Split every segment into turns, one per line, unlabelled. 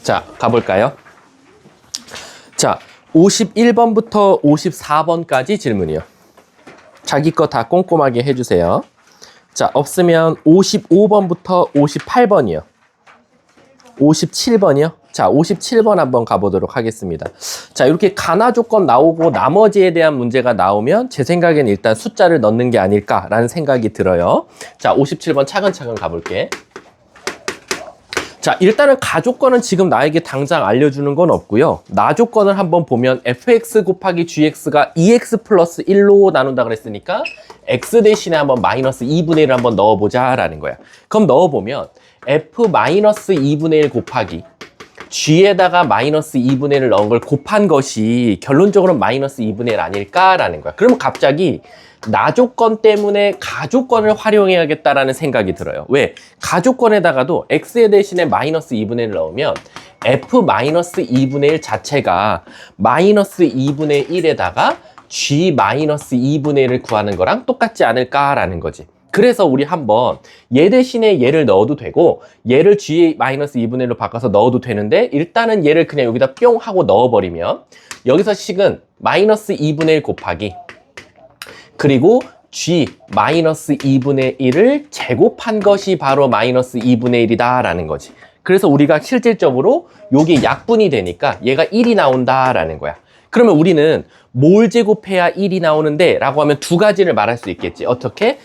자, 가볼까요? 자, 51번부터 54번까지 질문이요. 자기 거 다 꼼꼼하게 해주세요. 자, 없으면 55번부터 58번이요. 57번이요. 자, 57번 한번 가보도록 하겠습니다. 자, 이렇게 가나 조건 나오고 나머지에 대한 문제가 나오면 제 생각엔 일단 숫자를 넣는 게 아닐까라는 생각이 들어요. 자, 57번 차근차근 가볼게. 자, 일단은 가 조건은 지금 나에게 당장 알려주는 건 없고요. 나 조건을 한번 보면 fx 곱하기 gx가 2x 플러스 1로 나눈다 그랬으니까 x 대신에 한번 마이너스 2분의 1을 한번 넣어보자 라는 거야. 그럼 넣어보면 f 마이너스 2분의 1 곱하기 g에다가 마이너스 2분의 1을 넣은 걸 곱한 것이 결론적으로 마이너스 2분의 1 아닐까라는 거야. 그러면 갑자기 나 조건 때문에 가 조건을 활용해야겠다라는 생각이 들어요. 왜? 가 조건에다가도 x의 대신에 마이너스 2분의 1을 넣으면 f 마이너스 2분의 1 자체가 마이너스 2분의 1에다가 g 마이너스 2분의 1을 구하는 거랑 똑같지 않을까라는 거지. 그래서 우리 한번 얘 대신에 얘를 넣어도 되고 얘를 g 마이너스 2분의 1로 바꿔서 넣어도 되는데 일단은 얘를 그냥 여기다 뿅 하고 넣어버리면 여기서 식은 마이너스 2분의 1 곱하기 그리고 g 마이너스 2분의 1을 제곱한 것이 바로 마이너스 2분의 1이다 라는 거지. 그래서 우리가 실질적으로 요게 약분이 되니까 얘가 1이 나온다라는 거야. 그러면 우리는 뭘 제곱해야 1이 나오는데 라고 하면 두 가지를 말할 수 있겠지. 어떻게?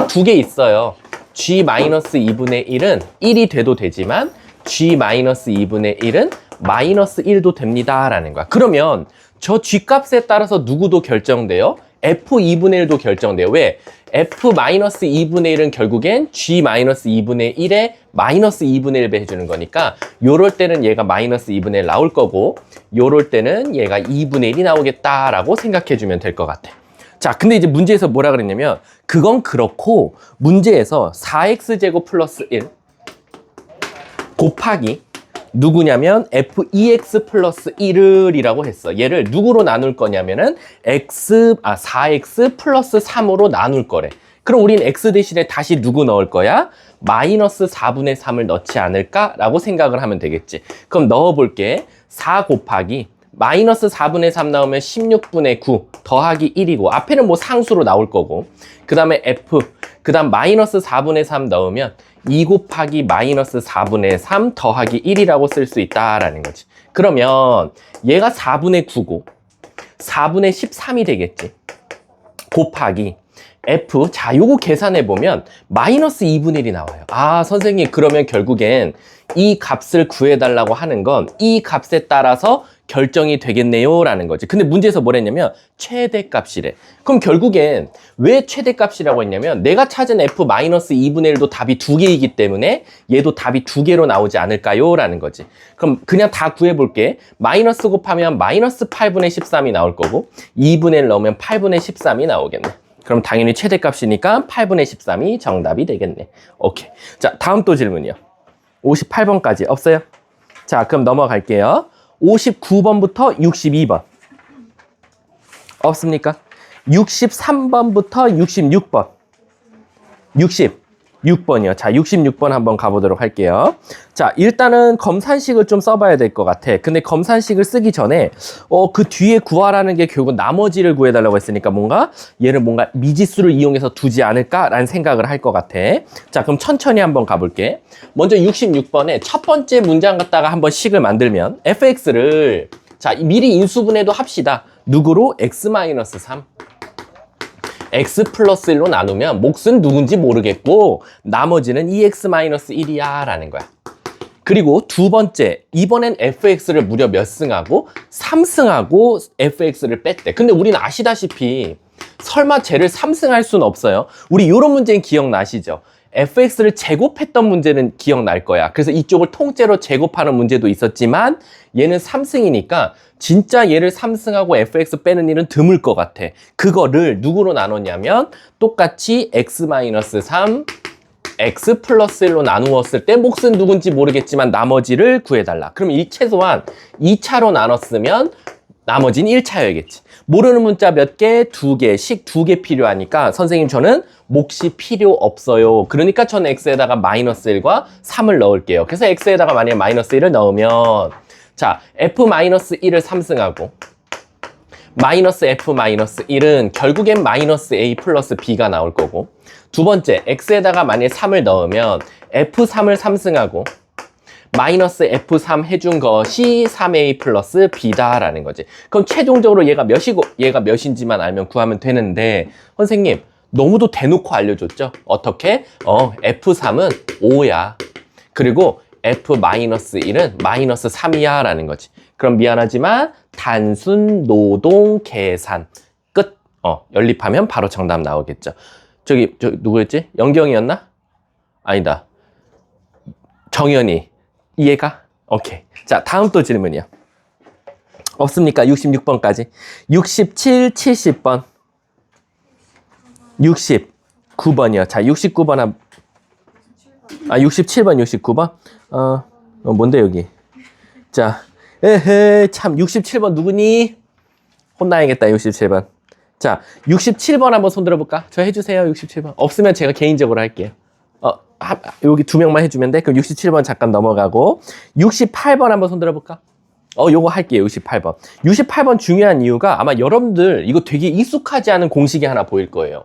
두 개 있어요. g 마이너스 2분의 1은 1이 돼도 되지만 g 마이너스 2분의 1은 마이너스 1도 됩니다 라는 거야. 그러면 저 g 값에 따라서 누구도 결정돼요? f2분의 1도 결정돼요. 왜? f-2분의 1은 결국엔 g-2분의 1에 마이너스 2분의 1배 해주는 거니까 요럴 때는 얘가 마이너스 2분의 1 나올 거고 요럴 때는 얘가 2분의 1이 나오겠다라고 생각해주면 될 것 같아. 자, 근데 이제 문제에서 뭐라 그랬냐면 그건 그렇고 문제에서 4x제곱 플러스 1 곱하기 누구냐면 f2x 플러스 1을 이라고 했어. 얘를 누구로 나눌 거냐면은 4x 플러스 3으로 나눌 거래. 그럼 우린 x 대신에 다시 누구 넣을 거야? 마이너스 4분의 3을 넣지 않을까? 라고 생각을 하면 되겠지. 그럼 넣어볼게. 4 곱하기 마이너스 4분의 3 나오면 16분의 9 더하기 1이고 앞에는 뭐 상수로 나올 거고 그 다음에 f 그 다음 마이너스 4분의 3 넣으면 2 곱하기 마이너스 4분의 3 더하기 1이라고 쓸 수 있다라는 거지. 그러면 얘가 4분의 9고 4분의 13이 되겠지. 곱하기 f 자 요거 계산해 보면 마이너스 2분의 1이 나와요. 아 선생님 그러면 결국엔 이 값을 구해달라고 하는 건 이 값에 따라서 결정이 되겠네요 라는 거지. 근데 문제에서 뭐랬냐면 최대값이래. 그럼 결국엔 왜 최대값이라고 했냐면 내가 찾은 f-2분의 1도 답이 2개이기 때문에 얘도 답이 2개로 나오지 않을까요? 라는 거지. 그럼 그냥 다 구해볼게. 마이너스 곱하면 마이너스 8분의 13이 나올 거고 2분의 1 넣으면 8분의 13이 나오겠네. 그럼 당연히 최대값이니까 8분의 13이 정답이 되겠네. 오케이. 자, 다음 또 질문이요. 58번까지 없어요? 자, 그럼 넘어갈게요. 59번부터 62번. 없습니까? 63번부터 66번. 66번이요. 자, 66번 한번 가보도록 할게요. 자, 일단은 검산식을 좀 써봐야 될 것 같아. 근데 검산식을 쓰기 전에 그 뒤에 구하라는 게 결국 나머지를 구해달라고 했으니까 얘를 뭔가 미지수를 이용해서 두지 않을까라는 생각을 할 것 같아. 자, 그럼 천천히 한번 가볼게. 먼저 66번에 첫 번째 문장 갖다가 한번 식을 만들면 fx를 자, 미리 인수분해도 합시다. 누구로? x-3. x 플러스 1로 나누면 몫은 누군지 모르겠고 나머지는 2x-1이야 라는 거야. 그리고 두 번째, 이번엔 fx를 무려 몇 승하고 3승하고 fx를 뺐대. 근데 우리는 아시다시피 설마 쟤를 3승할 수는 없어요. 우리 이런 문제는 기억나시죠? fx를 제곱했던 문제는 기억날 거야. 그래서 이쪽을 통째로 제곱하는 문제도 있었지만 얘는 3승이니까 진짜 얘를 3승하고 fx 빼는 일은 드물 것 같아. 그거를 누구로 나눴냐면 똑같이 x-3 x 플러스 1로 나누었을 때 몫은 누군지 모르겠지만 나머지를 구해달라. 그럼 이 최소한 2차로 나눴으면 나머지는 1차여야겠지. 모르는 문자 몇 개? 2개. 식 2개 필요하니까 선생님 저는 몫이 필요 없어요. 그러니까 저는 x에다가 마이너스 1과 3을 넣을게요. 그래서 x에다가 만약에 마이너스 1을 넣으면 자, f-1을 3승하고 마이너스 f-1은 결국엔 마이너스 a 플러스 b가 나올 거고 두 번째, x에다가 만약에 3을 넣으면 f3을 3승하고 마이너스 f3 해준 것이 3a 플러스 b다라는 거지. 그럼 최종적으로 얘가 몇이고 얘가 몇인지만 알면 구하면 되는데 선생님 너무도 대놓고 알려줬죠? 어떻게? f3은 5야. 그리고 f-1은 마이너스 3이야 라는 거지. 그럼 미안하지만 단순 노동 계산 끝. 연립하면 바로 정답 나오겠죠. 저 누구였지? 영경이었나? 아니다. 정연이. 이해가? 오케이. 자, 다음 또 질문이요. 없습니까? 66번까지. 67, 70번. 69번이요. 자, 69번 67번, 69번. 뭔데, 여기? 자, 참, 67번 누구니? 혼나야겠다, 67번. 자, 67번 한번 손 들어볼까? 저 해주세요, 67번. 없으면 제가 개인적으로 할게요. 여기 2명만 해주면 돼? 그럼 67번 잠깐 넘어가고 68번 한번 손 들어볼까? 요거 할게요. 68번. 68번 중요한 이유가 아마 여러분들 이거 되게 익숙하지 않은 공식이 하나 보일 거예요.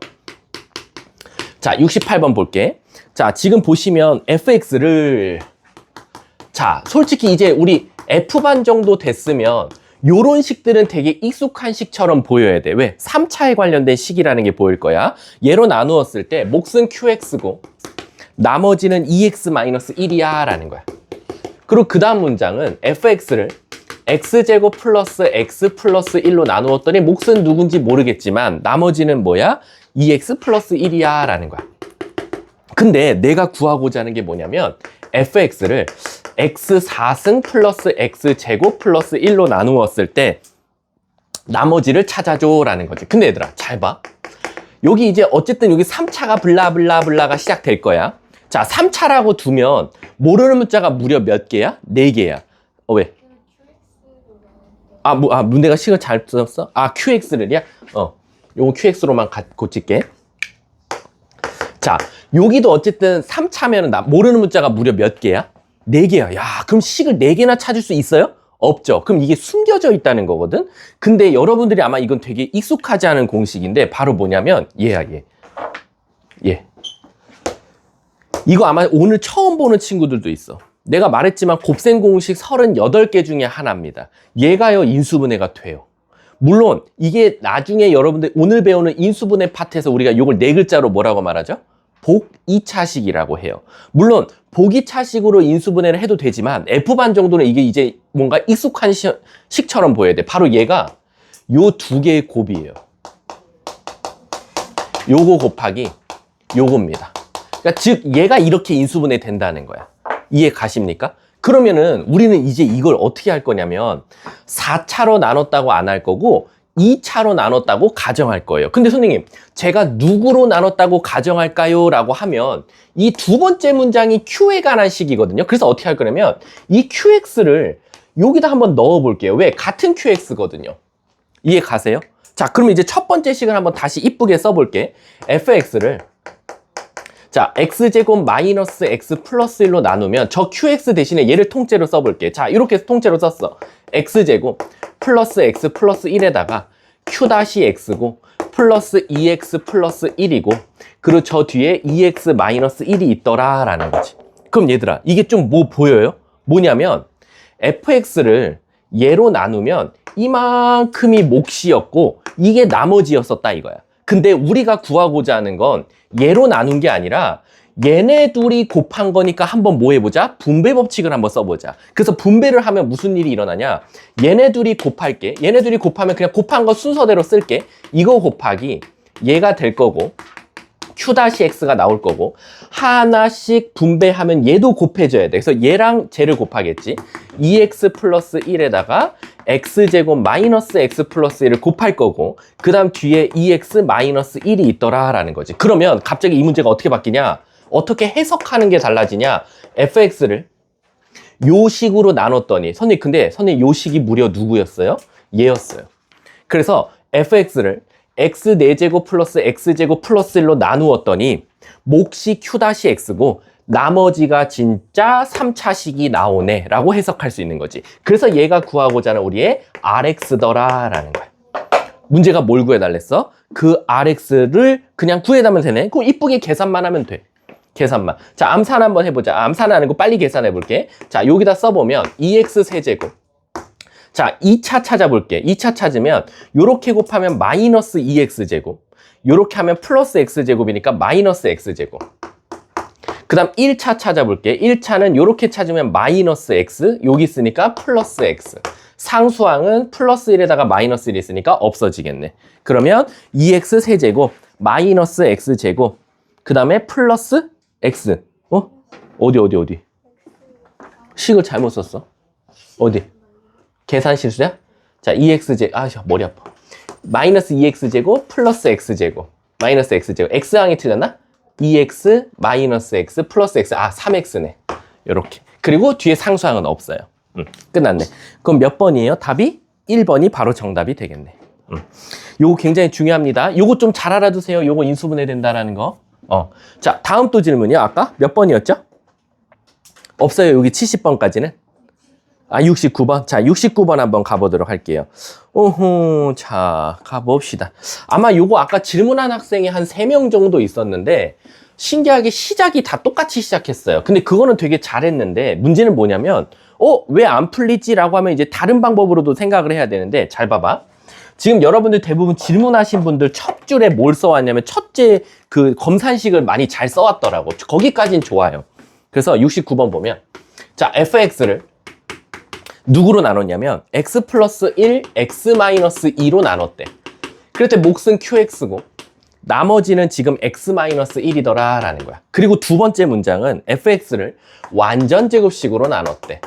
자, 68번 볼게. 자, 지금 보시면 fx를 자, 솔직히 이제 우리 f반 정도 됐으면 요런 식들은 되게 익숙한 식처럼 보여야 돼. 왜? 3차에 관련된 식이라는 게 보일 거야. 얘로 나누었을 때 몫은 qx고 나머지는 2x-1이야 라는 거야. 그리고 그 다음 문장은 fx를 x제곱 플러스 x 플러스 1로 나누었더니 몫은 누군지 모르겠지만 나머지는 뭐야? 2x 플러스 1이야 라는 거야. 근데 내가 구하고자 하는 게 뭐냐면 fx를 x4승 플러스 x제곱 플러스 1로 나누었을 때 나머지를 찾아줘 라는 거지. 근데 얘들아 잘 봐. 여기 이제 어쨌든 여기 3차가 블라블라블라가 시작될 거야. 자, 3차라고 두면 모르는 문자가 무려 몇 개야? 4개야. 왜? 내가 식을 잘 썼어? QX를이야? 요거 QX로만 고칠게. 자, 여기도 어쨌든 3차면은 모르는 문자가 무려 몇 개야? 4개야. 야, 그럼 식을 4개나 찾을 수 있어요? 없죠. 그럼 이게 숨겨져 있다는 거거든? 근데 여러분들이 아마 이건 되게 익숙하지 않은 공식인데 바로 뭐냐면 얘야, 얘. 이거 아마 오늘 처음 보는 친구들도 있어. 내가 말했지만 곱셈 공식 38개 중에 하나입니다. 얘가요 인수분해가 돼요. 물론 이게 나중에 여러분들 오늘 배우는 인수분해 파트에서 우리가 이걸 4글자로 뭐라고 말하죠? 복2차식이라고 해요. 물론 복2차식으로 인수분해를 해도 되지만 F반 정도는 이게 이제 뭔가 익숙한 식처럼 보여야 돼. 바로 얘가 요 2개의 곱이에요. 요거 곱하기 요겁니다. 그러니까 즉 얘가 이렇게 인수분해 된다는 거야. 이해 가십니까? 그러면은 우리는 이제 이걸 어떻게 할 거냐면 4차로 나눴다고 안 할 거고 2차로 나눴다고 가정할 거예요. 근데 선생님 제가 누구로 나눴다고 가정할까요? 라고 하면 이 두 번째 문장이 Q에 관한 식이거든요. 그래서 어떻게 할 거냐면 이 QX를 여기다 한번 넣어 볼게요. 왜? 같은 QX거든요. 이해 가세요? 자, 그럼 이제 첫 번째 식을 한번 다시 이쁘게 써볼게. fx를 자, x제곱 마이너스 x 플러스 1로 나누면 저 qx 대신에 얘를 통째로 써볼게. 자, 이렇게 통째로 썼어. x제곱 플러스 x 플러스 1에다가 q-x고 플러스 2x 플러스 1이고 그리고 저 뒤에 2x 마이너스 1이 있더라 라는 거지. 그럼 얘들아 이게 좀 뭐 보여요? 뭐냐면 fx를 얘로 나누면 이만큼이 몫이었고 이게 나머지였었다 이거야. 근데 우리가 구하고자 하는 건 얘로 나눈 게 아니라 얘네 둘이 곱한 거니까 한번 뭐 해보자? 분배 법칙을 한번 써보자. 그래서 분배를 하면 무슨 일이 일어나냐? 얘네 둘이 곱할게. 얘네 둘이 곱하면 그냥 곱한 거 순서대로 쓸게. 이거 곱하기 얘가 될 거고 Q-X가 나올 거고 하나씩 분배하면 얘도 곱해져야 돼. 그래서 얘랑 쟤를 곱하겠지. 2x 플러스 1에다가 x제곱 마이너스 x 플러스 1을 곱할 거고 그 다음 뒤에 2x 마이너스 1이 있더라 라는 거지. 그러면 갑자기 이 문제가 어떻게 바뀌냐? 어떻게 해석하는 게 달라지냐? fx를 요 식으로 나눴더니 선생님 근데 선생님 요 식이 무려 누구였어요? 얘였어요. 그래서 fx를 x 4제곱 플러스 x제곱 플러스 1로 나누었더니 몫이 q-x고 나머지가 진짜 3차식이 나오네 라고 해석할 수 있는 거지. 그래서 얘가 구하고자 하는 우리의 rx더라 라는 거야. 문제가 뭘 구해달랬어? 그 rx를 그냥 구해달면 되네. 그럼 이쁘게 계산만 하면 돼. 계산만. 자, 암산 한번 해보자. 암산은 아니고 빨리 계산해 볼게. 자, 여기다 써보면 2x 세제곱. 자, 2차 찾아볼게. 2차 찾으면 요렇게 곱하면 마이너스 2x제곱. 요렇게 하면 플러스 x제곱이니까 마이너스 x제곱. 그 다음 1차 찾아볼게. 1차는 요렇게 찾으면 마이너스 x, 여기 있으니까 플러스 x. 상수항은 플러스 1에다가 마이너스 1이 있으니까 없어지겠네. 그러면 2x 세제곱 마이너스 x제곱 그 다음에 플러스 x. 어디? 식을 잘못 썼어. 어디? 계산 실수야? 자, 2x제곱, 머리 아파. 마이너스 2x제곱 플러스 x제곱. 마이너스 x제곱. x항이 틀렸나? 2x 마이너스 x 플러스 x. 3x네. 요렇게. 그리고 뒤에 상수항은 없어요. 끝났네. 그럼 몇 번이에요? 답이 1번이 바로 정답이 되겠네. 요거 굉장히 중요합니다. 요거 좀 잘 알아두세요. 요거 인수분해 된다라는 거. 자, 다음 또 질문이요. 아까 몇 번이었죠? 없어요. 여기 70번까지는. 69번. 자, 69번 한번 가보도록 할게요. 자, 가봅시다. 아마 요거 아까 질문한 학생이 한 3명 정도 있었는데, 신기하게 시작이 다 똑같이 시작했어요. 근데 그거는 되게 잘했는데, 문제는 뭐냐면, 왜 안 풀리지? 라고 하면 이제 다른 방법으로도 생각을 해야 되는데, 잘 봐봐. 지금 여러분들 대부분 질문하신 분들 첫 줄에 뭘 써왔냐면, 첫째 그 검산식을 많이 잘 써왔더라고. 거기까진 좋아요. 그래서 69번 보면, 자, fx를 누구로 나눴냐면 x 플러스 1, x 마이너스 2로 나눴대. 그럴 때 몫은 qx고 나머지는 지금 x 마이너스 1이더라 라는 거야. 그리고 두 번째 문장은 fx를 완전 제곱식으로 나눴대.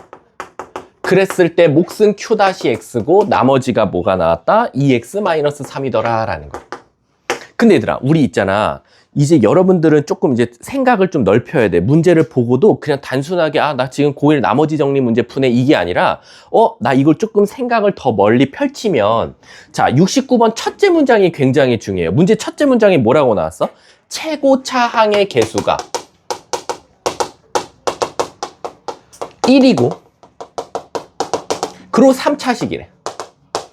그랬을 때 몫은 q-x고 나머지가 뭐가 나왔다? 2x 마이너스 3이더라 라는 거야. 근데 얘들아, 우리 있잖아. 이제 여러분들은 조금 이제 생각을 좀 넓혀야 돼. 문제를 보고도 그냥 단순하게 나 지금 고1 나머지 정리 문제 푸네 이게 아니라 나 이걸 조금 생각을 더 멀리 펼치면 자, 69번 첫째 문장이 굉장히 중요해요. 문제 첫째 문장이 뭐라고 나왔어? 최고차항의 개수가 1이고 그리고 3차식이래.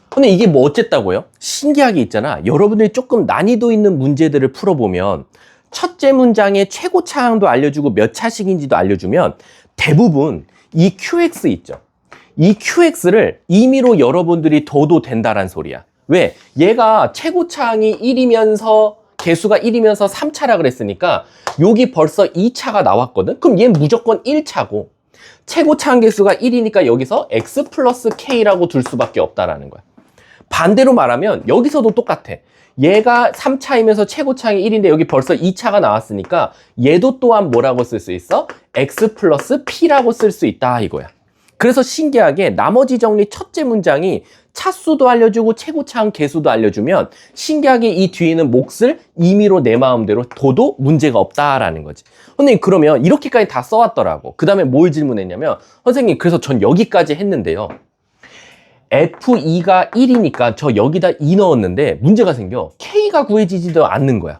근데 이게 뭐 어쨌다고요? 신기하게 있잖아. 여러분들이 조금 난이도 있는 문제들을 풀어보면 첫째 문장의 최고차항도 알려주고 몇 차식인지도 알려주면 대부분 이 QX 있죠. 이 QX를 임의로 여러분들이 둬도 된다란 소리야. 왜? 얘가 최고차항이 1이면서 개수가 1이면서 3차라 그랬으니까 여기 벌써 2차가 나왔거든? 그럼 얘는 무조건 1차고 최고차항 개수가 1이니까 여기서 X 플러스 K라고 둘 수밖에 없다라는 거야. 반대로 말하면 여기서도 똑같아. 얘가 3차이면서 최고차항이 1인데 여기 벌써 2차가 나왔으니까 얘도 또한 뭐라고 쓸 수 있어? X 플러스 P라고 쓸 수 있다 이거야. 그래서 신기하게 나머지 정리 첫째 문장이 차수도 알려주고 최고차항 개수도 알려주면 신기하게 이 뒤에는 몫을 임의로 내 마음대로 둬도 문제가 없다라는 거지. 선생님 그러면 이렇게까지 다 써왔더라고. 그 다음에 뭘 질문했냐면 선생님 그래서 전 여기까지 했는데요. F2가 1이니까 저 여기다 2 넣었는데 문제가 생겨. K가 구해지지도 않는 거야.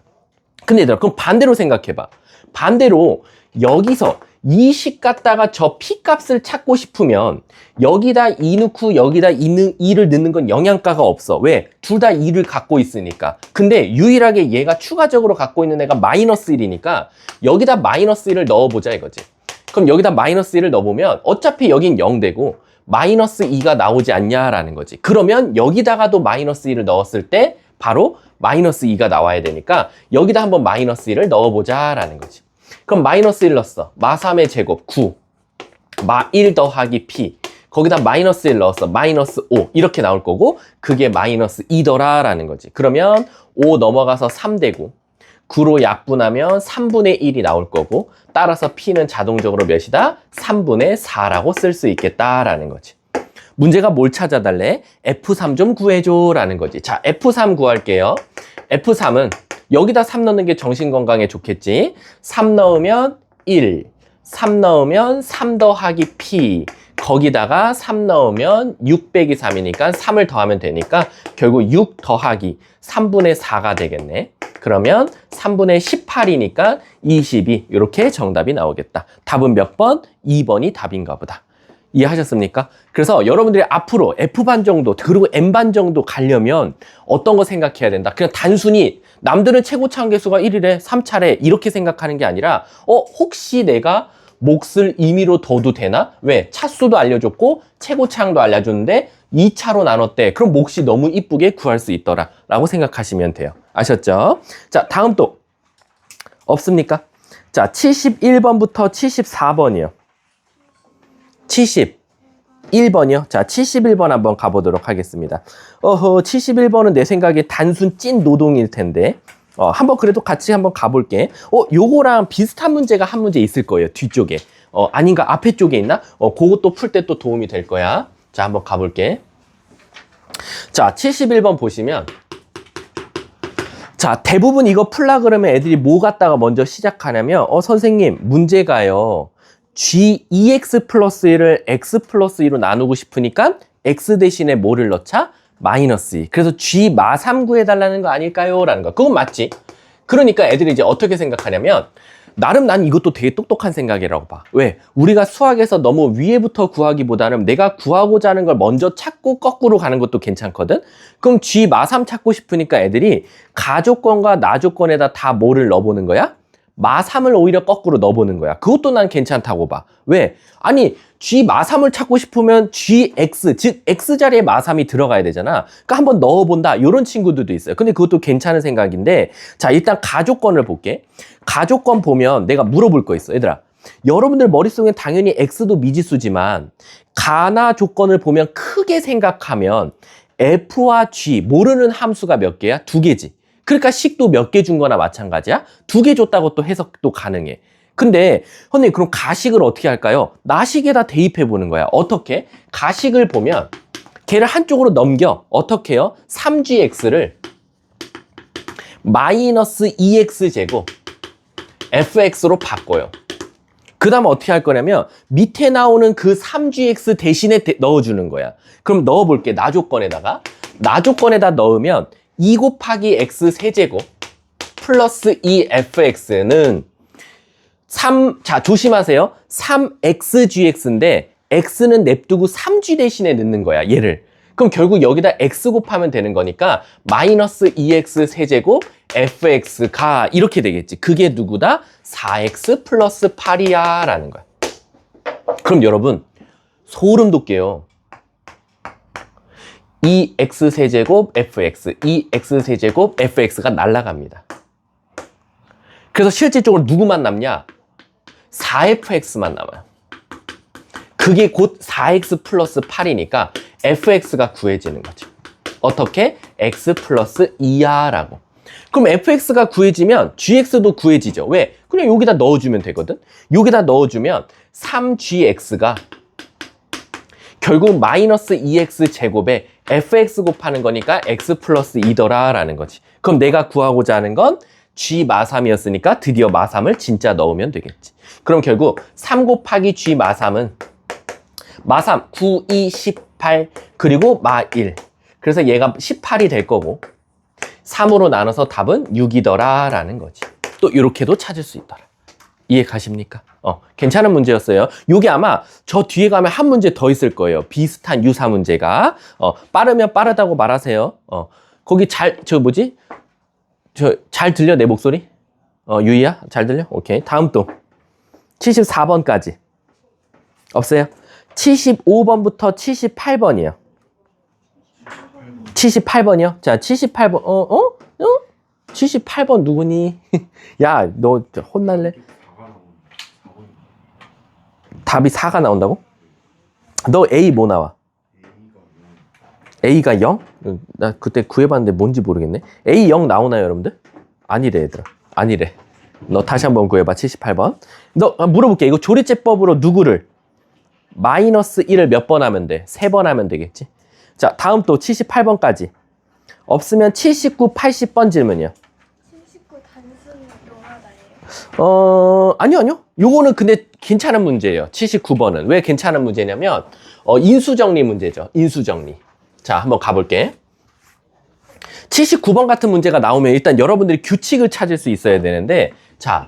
근데 얘들아 그럼 반대로 생각해봐. 반대로 여기서 이 식 갖다가 저 P 값을 찾고 싶으면 여기다 2 넣고 여기다 2를 넣는 건 영향가가 없어. 왜? 둘 다 2를 갖고 있으니까. 근데 유일하게 얘가 추가적으로 갖고 있는 애가 마이너스 1이니까 여기다 마이너스 1을 넣어보자 이거지. 그럼 여기다 마이너스 1을 넣어보면 어차피 여긴 0 되고 마이너스 2가 나오지 않냐라는 거지. 그러면 여기다가도 마이너스 1을 넣었을 때 바로 마이너스 2가 나와야 되니까 여기다 한번 마이너스 1을 넣어보자라는 거지. 그럼 마이너스 1 넣었어. 마3의 제곱 9. 마1 더하기 P. 거기다 마이너스 1 넣었어. 마이너스 5. 이렇게 나올 거고 그게 마이너스 2더라라는 거지. 그러면 5 넘어가서 3 되고 9로 약분하면 3분의 1이 나올 거고 따라서 P는 자동적으로 몇이다? 3분의 4라고 쓸 수 있겠다라는 거지. 문제가 뭘 찾아달래? F3 좀 구해줘 라는 거지. 자, F3 구할게요. F3은 여기다 3 넣는 게 정신건강에 좋겠지. 3 넣으면 1, 3 넣으면 3 더하기 P, 거기다가 3 넣으면 6 빼기 3이니까 3을 더하면 되니까 결국 6 더하기 3분의 4가 되겠네. 그러면 3분의 18이니까 22 이렇게 정답이 나오겠다. 답은 몇 번? 2번이 답인가 보다. 이해하셨습니까? 그래서 여러분들이 앞으로 F반 정도 그리고 N반 정도 가려면 어떤 거 생각해야 된다. 그냥 단순히 남들은 최고차 함계수가 1이래 3차례 이렇게 생각하는 게 아니라 혹시 내가 몫을 임의로 둬도 되나? 왜? 차수도 알려줬고 최고차항도 알려줬는데 2차로 나눴대. 그럼 몫이 너무 이쁘게 구할 수 있더라 라고 생각하시면 돼요. 아셨죠? 자, 다음 또 없습니까? 자, 71번부터 74번이요. 71번이요. 자, 71번 한번 가보도록 하겠습니다. 71번은 내 생각에 단순 찐 노동일 텐데 한번 그래도 같이 한번 가볼게. 요거랑 비슷한 문제가 한 문제 있을 거예요. 뒤쪽에. 아닌가? 앞에 쪽에 있나? 그것도 풀 때 또 도움이 될 거야. 자, 한번 가볼게. 자, 71번 보시면 자, 대부분 이거 풀라 그러면 애들이 뭐 갖다가 먼저 시작하냐면 선생님, 문제가요. G2x 플러스 1을 x 플러스 2로 나누고 싶으니까 x 대신에 뭐를 넣자? 마이너스 2. 그래서 G 마3 구해달라는 거 아닐까요? 라는 거. 그건 맞지. 그러니까 애들이 이제 어떻게 생각하냐면 나름 난 이것도 되게 똑똑한 생각이라고 봐. 왜? 우리가 수학에서 너무 위에부터 구하기보다는 내가 구하고자 하는 걸 먼저 찾고 거꾸로 가는 것도 괜찮거든? 그럼 G 마3 찾고 싶으니까 애들이 가조건과 나조건에다 다 뭐를 넣어보는 거야? 마3을 오히려 거꾸로 넣어보는 거야. 그것도 난 괜찮다고 봐. 왜? 아니 G 마3을 찾고 싶으면 GX, 즉 X자리에 마3이 들어가야 되잖아. 그러니까 한번 넣어본다. 이런 친구들도 있어요. 근데 그것도 괜찮은 생각인데 자, 일단 가조건을 볼게. 가조건 보면 내가 물어볼 거 있어. 얘들아, 여러분들 머릿속엔 당연히 X도 미지수지만 가나 조건을 보면 크게 생각하면 F와 G 모르는 함수가 몇 개야? 2개지. 그러니까 식도 몇 개 준 거나 마찬가지야. 2개 줬다고 또 해석도 가능해. 근데 선생님 그럼 가식을 어떻게 할까요? 나식에다 대입해 보는 거야. 어떻게? 가식을 보면 걔를 한쪽으로 넘겨. 어떻게 해요? 3gx를 마이너스 2x제곱 fx로 바꿔요. 그 다음 어떻게 할 거냐면 밑에 나오는 그 3gx 대신에 넣어주는 거야. 그럼 넣어볼게. 나조건에다가. 나조건에다 넣으면 2 곱하기 x 세제곱 플러스 2fx는 3, 자, 조심하세요. 3xgx인데 x는 냅두고 3g 대신에 넣는 거야, 얘를. 그럼 결국 여기다 x 곱하면 되는 거니까 마이너스 2x 세제곱 fx가 이렇게 되겠지. 그게 누구다? 4x 플러스 8이야 라는 거야. 그럼 여러분 소름 돋게요. 2x 세제곱 fx, 2x 세제곱 fx가 날아갑니다. 그래서 실질적으로 누구만 남냐? 4fx만 남아요. 그게 곧 4x 플러스 8이니까 fx가 구해지는 거죠. 어떻게? x 플러스 2야 라고. 그럼 fx가 구해지면 gx도 구해지죠. 왜? 그냥 여기다 넣어주면 되거든. 여기다 넣어주면 3gx가 결국 마이너스 2x 제곱에 fx 곱하는 거니까 x 플러스 2더라 라는 거지. 그럼 내가 구하고자 하는 건 g 마3이었으니까 드디어 마3을 진짜 넣으면 되겠지. 그럼 결국 3 곱하기 g 마3은 마3 9, 2, 18 그리고 마1. 그래서 얘가 18이 될 거고 3으로 나눠서 답은 6이더라 라는 거지. 또 이렇게도 찾을 수 있더라. 이해 가십니까? 괜찮은 문제였어요. 요게 아마 저 뒤에 가면 한 문제 더 있을 거예요. 비슷한 유사 문제가. 빠르면 빠르다고 말하세요. 거기 잘 들려 내 목소리? 유이야? 잘 들려? 오케이. 다음 또 74번까지 없어요? 75번부터 78번이요. 78번이요? 자, 78번 78번 누구니? 야, 너 혼날래? 답이 4가 나온다고? 너 A 뭐 나와? A가 0? 나 그때 구해봤는데 뭔지 모르겠네. A 0 나오나요, 여러분들? 아니래, 얘들아. 아니래. 너 다시 한번 구해봐, 78번. 너 물어볼게. 이거 조리제법으로 누구를? 마이너스 1을 몇 번 하면 돼? 3번 하면 되겠지? 자, 다음 또 78번까지. 없으면 79, 80번 질문이요.
79 단순 노하다예요.
아니요. 요거는 근데 괜찮은 문제예요. 79번은. 왜 괜찮은 문제냐면, 인수정리 문제죠. 인수정리. 자, 한번 가볼게. 79번 같은 문제가 나오면 일단 여러분들이 규칙을 찾을 수 있어야 되는데, 자,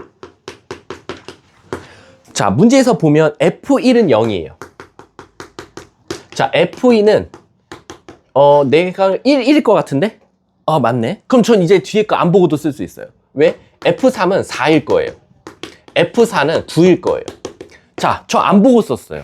문제에서 보면 F1은 0이에요. 자, F2는, 내가 1일 것 같은데? 맞네. 그럼 전 이제 뒤에 거 안 보고도 쓸 수 있어요. 왜? F3은 4일 거예요. F4는 9일 거예요. 자, 저 안 보고 썼어요.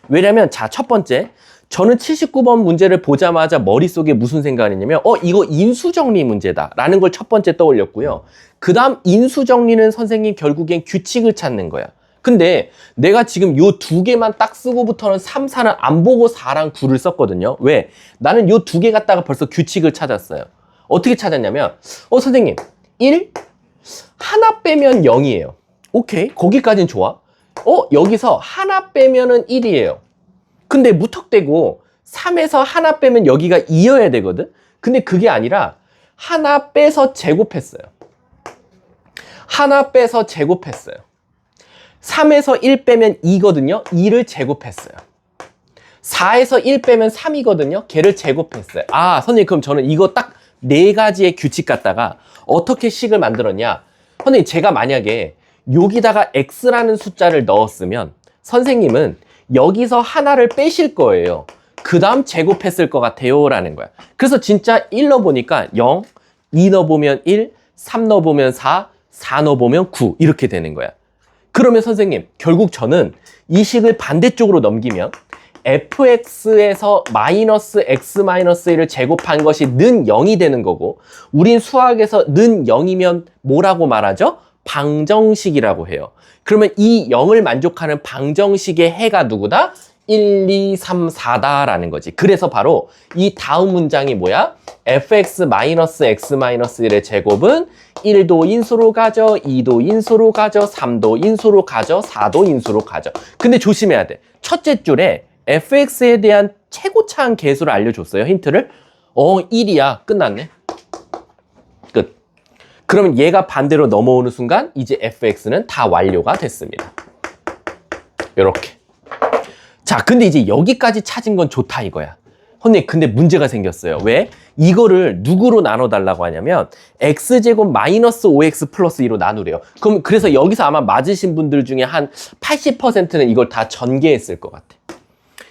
왜냐면, 자, 첫 번째. 저는 79번 문제를 보자마자 머릿속에 무슨 생각이냐면, 이거 인수정리 문제다. 라는 걸 첫 번째 떠올렸고요. 그 다음 인수정리는 선생님 결국엔 규칙을 찾는 거야. 근데 내가 지금 요 두 개만 딱 쓰고부터는 3, 4는 안 보고 4랑 9를 썼거든요. 왜? 나는 요 두 개 갖다가 벌써 규칙을 찾았어요. 어떻게 찾았냐면, 선생님, 1? 하나 빼면 0이에요. 오케이. 거기까진 좋아. 여기서 하나 빼면은 1이에요. 근데 무턱대고 3에서 하나 빼면 여기가 2여야 되거든? 근데 그게 아니라 하나 빼서 제곱했어요. 하나 빼서 제곱했어요. 3에서 1 빼면 2거든요. 2를 제곱했어요. 4에서 1 빼면 3이거든요. 걔를 제곱했어요. 선생님, 그럼 저는 이거 딱 4가지의 규칙 갖다가 어떻게 식을 만들었냐? 선생님, 제가 만약에 여기다가 x라는 숫자를 넣었으면 선생님은 여기서 하나를 빼실 거예요. 그 다음 제곱했을 것 같아요. 라는 거야. 그래서 진짜 1 넣어보니까 0, 2 넣어보면 1, 3 넣어보면 4, 4 넣어보면 9 이렇게 되는 거야. 그러면 선생님, 결국 저는 이 식을 반대쪽으로 넘기면 fx에서 마이너스 x-1을 제곱한 것이 는 0이 되는 거고, 우린 수학에서 는 0이면 뭐라고 말하죠? 방정식이라고 해요. 그러면 이 0을 만족하는 방정식의 해가 누구다? 1, 2, 3, 4다라는 거지. 그래서 바로 이 다음 문장이 뭐야? fx-x-1의 제곱은 1도 인수로 가죠, 2도 인수로 가죠, 3도 인수로 가죠, 4도 인수로 가죠. 근데 조심해야 돼. 첫째 줄에 fx에 대한 최고차한 계수를 알려줬어요. 힌트를. 1이야. 끝났네. 끝. 그러면 얘가 반대로 넘어오는 순간 이제 fx는 다 완료가 됐습니다. 요렇게. 자, 근데 이제 여기까지 찾은 건 좋다 이거야. 선생님, 근데 문제가 생겼어요. 왜? 이거를 누구로 나눠달라고 하냐면 x제곱 마이너스 5x 플러스 2로 나누래요. 그래서 여기서 아마 맞으신 분들 중에 한 80%는 이걸 다 전개했을 것 같아.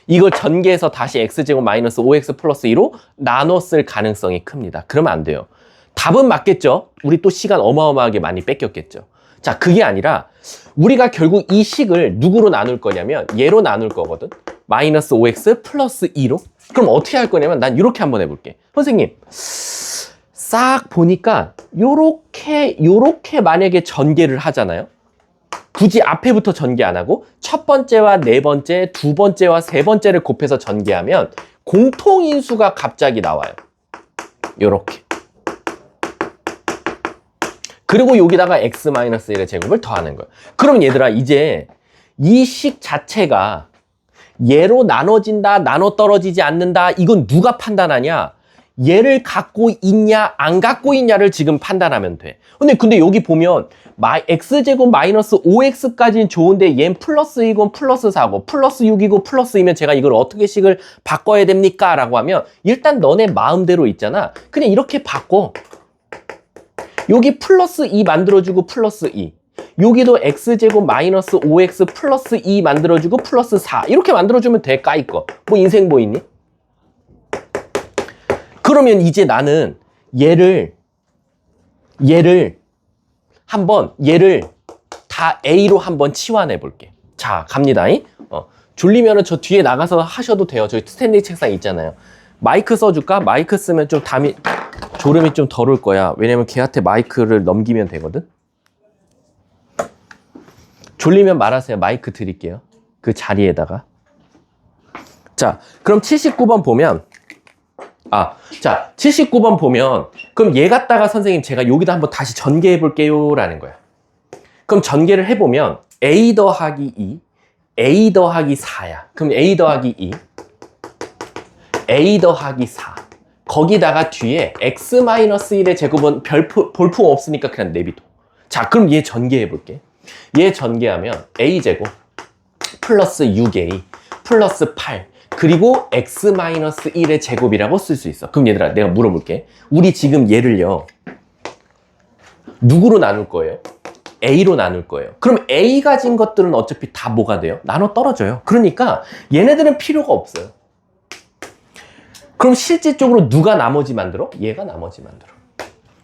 이걸 전개해서 다시 x제곱 마이너스 5x 플러스 2로 나눴을 가능성이 큽니다. 그러면 안 돼요. 답은 맞겠죠? 우리 또 시간 어마어마하게 많이 뺏겼겠죠. 자, 그게 아니라 우리가 결국 이 식을 누구로 나눌 거냐면 얘로 나눌 거거든. 마이너스 5x 플러스 2로. 그럼 어떻게 할 거냐면 난 이렇게 한번 해볼게. 선생님, 싹 보니까 요렇게 만약에 전개를 하잖아요. 굳이 앞에부터 전개 안 하고 첫 번째와 네 번째, 두 번째와 세 번째를 곱해서 전개하면 공통인수가 갑자기 나와요. 요렇게. 그리고 여기다가 x-1의 제곱을 더하는 거예요. 그럼 얘들아, 이제 이 식 자체가 얘로 나눠진다, 나눠 떨어지지 않는다, 이건 누가 판단하냐? 얘를 갖고 있냐, 안 갖고 있냐를 지금 판단하면 돼. 근데 여기 보면 x제곱 마이너스 5x까지는 좋은데 얘는 플러스 2고 플러스 4고 플러스 6이고 플러스 2면 제가 이걸 어떻게 식을 바꿔야 됩니까? 라고 하면 일단 너네 마음대로 있잖아. 그냥 이렇게 바꿔. 여기 플러스 2 만들어주고 플러스 2. 여기도 x제곱 마이너스 5x 플러스 2 만들어주고 플러스 4. 이렇게 만들어주면 돼, 까이 거. 뭐 인생 뭐 있니? 그러면 이제 나는 얘를 다 A로 한번 치환해 볼게. 자, 갑니다. 졸리면은 저 뒤에 나가서 하셔도 돼요. 저희 스탠딩 책상 있잖아요. 마이크 써줄까? 마이크 쓰면 좀 졸음이 좀 덜 올 거야. 왜냐면 걔한테 마이크를 넘기면 되거든. 졸리면 말하세요. 마이크 드릴게요. 그 자리에다가. 자, 그럼 79번 보면, 자, 79번 보면, 그럼 얘 갖다가 선생님 제가 여기다 한번 다시 전개해 볼게요. 라는 거야. 그럼 전개를 해보면, a 더하기 2, a 더하기 4야. 그럼 a 더하기 2, a 더하기 4. 거기다가 뒤에 x-1의 제곱은 볼품 없으니까 그냥 내비둬. 자, 그럼 얘 전개해 볼게. 얘 전개하면 a제곱 플러스 6a 플러스 8 그리고 x-1의 제곱이라고 쓸 수 있어. 그럼 얘들아 내가 물어볼게. 우리 지금 얘를요 누구로 나눌 거예요? A로 나눌 거예요. 그럼 A 가진 것들은 어차피 다 뭐가 돼요? 나눠 떨어져요. 그러니까 얘네들은 필요가 없어요. 그럼 실질적으로 누가 나머지 만들어? 얘가 나머지 만들어.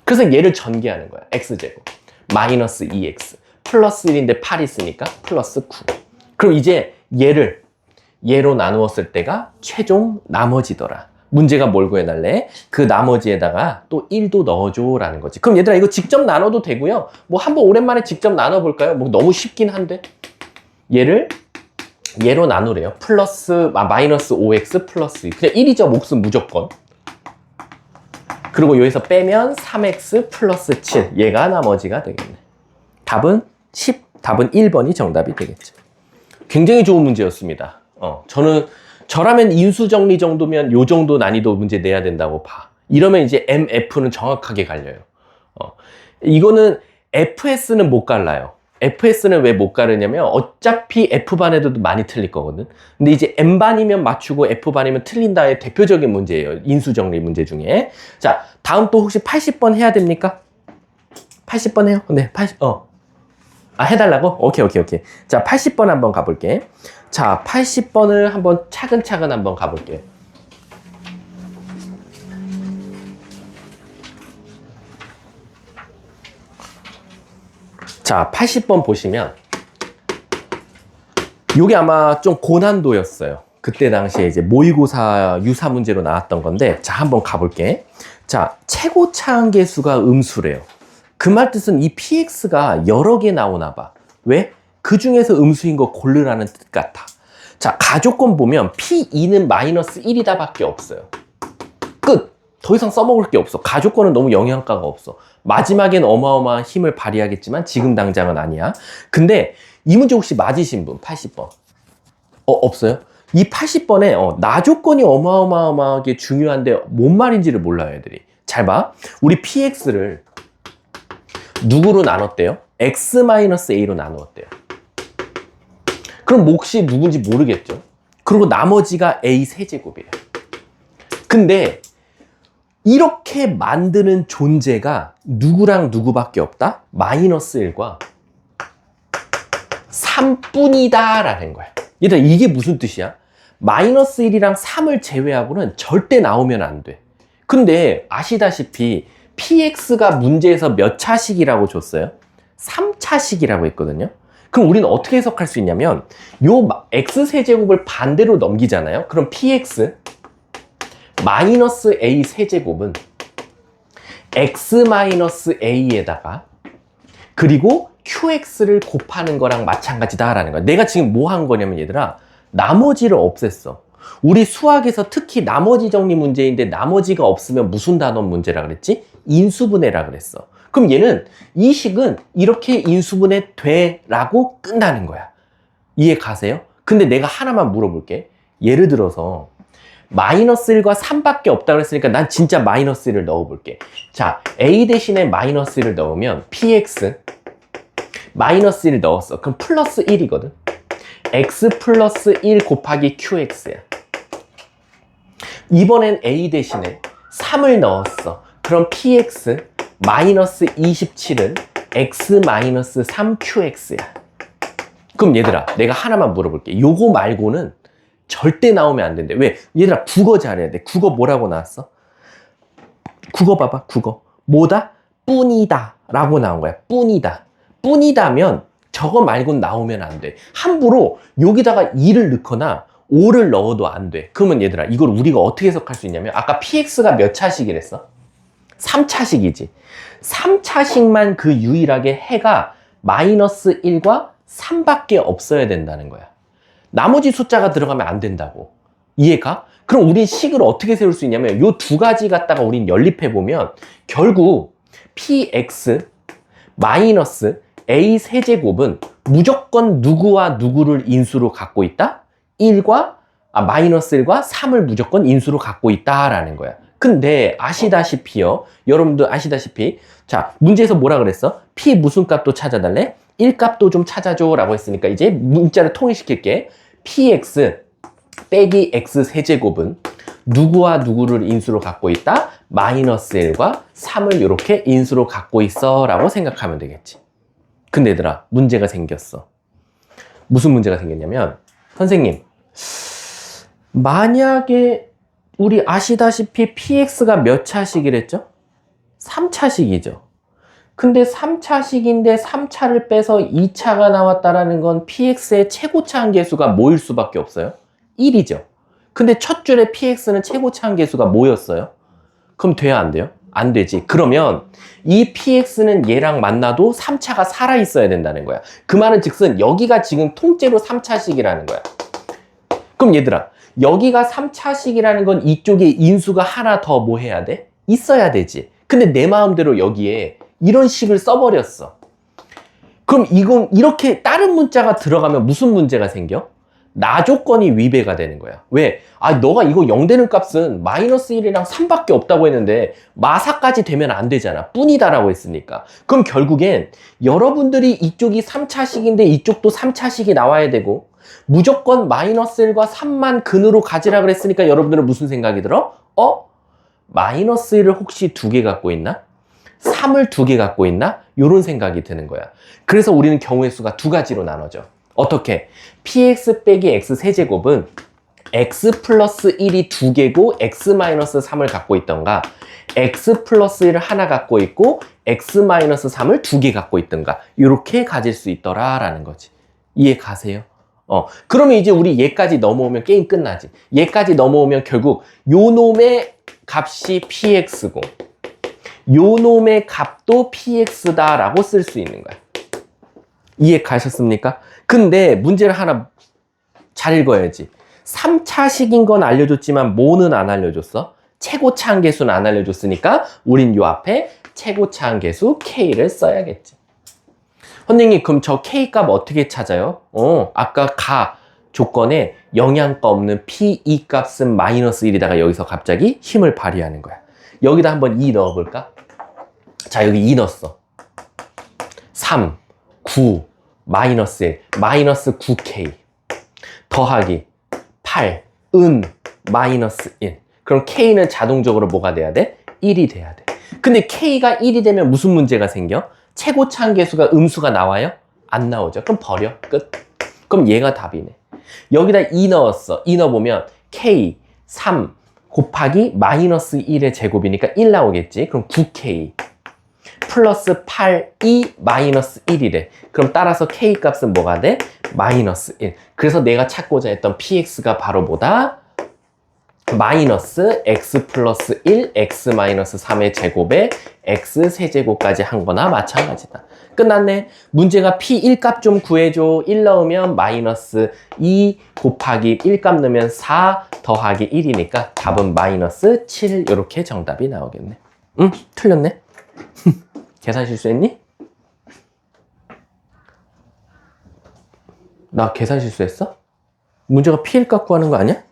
그래서 얘를 전개하는 거야. x제곱 마이너스 2x 플러스 1인데 8 있으니까 플러스 9. 그럼 이제 얘로 나누었을 때가 최종 나머지더라. 문제가 뭘 구해달래? 그 나머지에다가 또 1도 넣어줘 라는 거지. 그럼 얘들아 이거 직접 나눠도 되고요. 뭐 한번 오랜만에 직접 나눠볼까요? 뭐 너무 쉽긴 한데 얘로 나누래요. 마이너스 5x 플러스 2. 그냥 1이죠. 몫은 무조건. 그리고 여기서 빼면 3x 플러스 7. 얘가 나머지가 되겠네. 답은 1번이 정답이 되겠죠. 굉장히 좋은 문제였습니다. 저라면 인수정리 정도면 요 정도 난이도 문제 내야 된다고 봐. 이러면 이제 MF는 정확하게 갈려요. 이거는 FS는 못 갈라요. FS는 왜 못 가르냐면 어차피 F반에도 많이 틀릴 거거든. 근데 이제 M반이면 맞추고 F반이면 틀린다의 대표적인 문제예요. 인수정리 문제 중에. 자, 다음 또 혹시 80번 해야 됩니까? 80번 해요? 네, 해달라고? 오케이. 자, 80번 한번 가볼게. 자, 80번을 한번 차근차근 한번 가볼게요. 자, 80번 보시면 이게 아마 좀 고난도였어요. 그때 당시에 이제 모의고사 유사 문제로 나왔던 건데, 자, 한번 가볼게. 자, 최고 차항계수가 음수래요. 그 말 뜻은 이 px가 여러 개 나오나 봐. 왜? 그 중에서 음수인 거 고르라는 뜻 같아. 자, 가조건 보면 p2는 마이너스 1이다 밖에 없어요. 끝! 더 이상 써먹을 게 없어. 가조건은 너무 영양가가 없어. 마지막엔 어마어마한 힘을 발휘하겠지만 지금 당장은 아니야. 근데 이 문제 혹시 맞으신 분? 80번. 없어요? 이 80번에 나조건이 어마어마하게 중요한데 뭔 말인지를 몰라요, 애들이. 잘 봐. 우리 px를 누구로 나눴대요? x-a로 나누었대요. 그럼 몫이 누군지 모르겠죠? 그리고 나머지가 a 세제곱이에요. 근데 이렇게 만드는 존재가 누구랑 누구밖에 없다? 마이너스 1과 3뿐이다 라는 거야. 얘들아 이게 무슨 뜻이야? 마이너스 1이랑 3을 제외하고는 절대 나오면 안 돼. 근데 아시다시피 px가 문제에서 몇 차식이라고 줬어요? 3차식이라고 했거든요. 그럼 우리는 어떻게 해석할 수 있냐면 요 x세제곱을 반대로 넘기잖아요. 그럼 px 마이너스 a 세제곱은 x-a에다가 그리고 qx를 곱하는 거랑 마찬가지다라는 거야. 내가 지금 뭐 한 거냐면 얘들아 나머지를 없앴어. 우리 수학에서 특히 나머지 정리 문제인데 나머지가 없으면 무슨 단원 문제라 그랬지? 인수분해라 그랬어. 그럼 얘는 이 식은 이렇게 인수분해 돼라고 끝나는 거야. 이해 가세요? 근데 내가 하나만 물어볼게. 예를 들어서 마이너스 1과 3밖에 없다 그랬으니까 난 진짜 마이너스 1을 넣어볼게. 자, a 대신에 마이너스 1을 넣으면 px 마이너스 1을 넣었어. 그럼 플러스 1이거든. x 플러스 1 곱하기 qx야. 이번엔 a 대신에 3을 넣었어. 그럼 px 마이너스 27은 x 마이너스 3qx야. 그럼 얘들아 내가 하나만 물어볼게. 요거 말고는 절대 나오면 안 된대. 왜? 얘들아 국어 잘해야 돼. 국어 뭐라고 나왔어? 국어 봐봐. 국어 뭐다? 뿐이다 라고 나온 거야. 뿐이다. 뿐이다면 저거 말고는 나오면 안 돼. 함부로 여기다가 2를 넣거나 5를 넣어도 안 돼. 그러면 얘들아 이걸 우리가 어떻게 해석할 수 있냐면 아까 px가 몇 차식이랬어? 3차식이지. 3차식만 그 유일하게 해가 마이너스 1과 3밖에 없어야 된다는 거야. 나머지 숫자가 들어가면 안 된다고. 이해가? 그럼 우린 식을 어떻게 세울 수 있냐면 요 두 가지 갖다가 우린 연립해 보면 결국 px 마이너스 a 세제곱은 무조건 누구와 누구를 인수로 갖고 있다? 마이너스 1과 3을 무조건 인수로 갖고 있다라는 거야. 근데 아시다시피요. 여러분들 아시다시피 자 문제에서 뭐라 그랬어? p 무슨 값도 찾아달래? 1값도 좀 찾아줘 라고 했으니까 이제 문자를 통일시킬게. px 빼기 x 세제곱은 누구와 누구를 인수로 갖고 있다? 마이너스 1과 3을 이렇게 인수로 갖고 있어 라고 생각하면 되겠지. 근데 얘들아, 문제가 생겼어. 무슨 문제가 생겼냐면, 선생님, 만약에 우리 아시다시피 px가 몇 차식이랬죠? 3차식이죠. 근데 3차식인데 3차를 빼서 2차가 나왔다라는 건 px의 최고차 한계수가 뭐일 수밖에 없어요? 1이죠. 근데 첫 줄에 px는 최고차 한계수가 뭐였어요? 그럼 돼야 안 돼요? 안 되지. 그러면 이 px는 얘랑 만나도 3차가 살아있어야 된다는 거야. 그 말은 즉슨 여기가 지금 통째로 3차식이라는 거야. 그럼 얘들아, 여기가 3차식이라는 건 이쪽에 인수가 하나 더 뭐 해야 돼? 있어야 되지. 근데 내 마음대로 여기에 이런 식을 써버렸어. 그럼 이건 이렇게 다른 문자가 들어가면 무슨 문제가 생겨? 나 조건이 위배가 되는 거야. 왜? 아, 너가 이거 0 되는 값은 마이너스 1이랑 3밖에 없다고 했는데 마사까지 되면 안 되잖아. 뿐이다라고 했으니까. 그럼 결국엔 여러분들이 이쪽이 3차식인데 이쪽도 3차식이 나와야 되고 무조건 마이너스 1과 3만 근으로 가지라 그랬으니까 여러분들은 무슨 생각이 들어? 마이너스 1을 혹시 2개 갖고 있나? 3을 2개 갖고 있나? 이런 생각이 드는 거야. 그래서 우리는 경우의 수가 두 가지로 나눠져. 어떻게? px 빼기 x 세제곱은 x 플러스 1이 2개고 x 마이너스 3을 갖고 있던가 x 플러스 1을 하나 갖고 있고 x 마이너스 3을 2개 갖고 있던가 이렇게 가질 수 있더라 라는 거지. 이해 가세요? 그러면 이제 우리 얘까지 넘어오면 게임 끝나지. 얘까지 넘어오면 결국 요 놈의 값이 px고 요 놈의 값도 px다 라고 쓸 수 있는 거야. 이해 가셨습니까? 근데 문제를 하나 잘 읽어야지. 3차식인 건 알려줬지만 뭐는 안 알려줬어? 최고차 한계수는 안 알려줬으니까 우린 요 앞에 최고차 한계수 k를 써야겠지. 선생님, 그럼 저 k 값 어떻게 찾아요? 아까 가 조건에 영양가 없는 p2 값은 마이너스 1이다가 여기서 갑자기 힘을 발휘하는 거야. 여기다 한번 2 넣어볼까? 자, 여기 2 넣었어. 3, 9, 마이너스 1, 마이너스 9k 더하기 8, 마이너스 1. 그럼 k는 자동적으로 뭐가 돼야 돼? 1이 돼야 돼. 근데 k가 1이 되면 무슨 문제가 생겨? 최고차 한계수가 음수가 나와요? 안 나오죠. 그럼 버려. 끝. 그럼 얘가 답이네. 여기다 2 넣었어. 2 넣어보면 k 3 곱하기 마이너스 1의 제곱이니까 1 나오겠지. 그럼 9k 플러스 8이 마이너스 1이래. 그럼 따라서 k 값은 뭐가 돼? 마이너스 1. 그래서 내가 찾고자 했던 px가 바로 뭐다? 마이너스 x 플러스 1, x 마이너스 3의 제곱에 x 세제곱까지 한 거나 마찬가지다. 끝났네. 문제가 p 1값 좀 구해줘. 1 넣으면 마이너스 2 곱하기 1값 넣으면 4 더하기 1이니까 답은 마이너스 7 이렇게 정답이 나오겠네. 응? 틀렸네. 계산 실수했니? 나 계산 실수했어? 문제가 p 1값 구하는 거 아니야?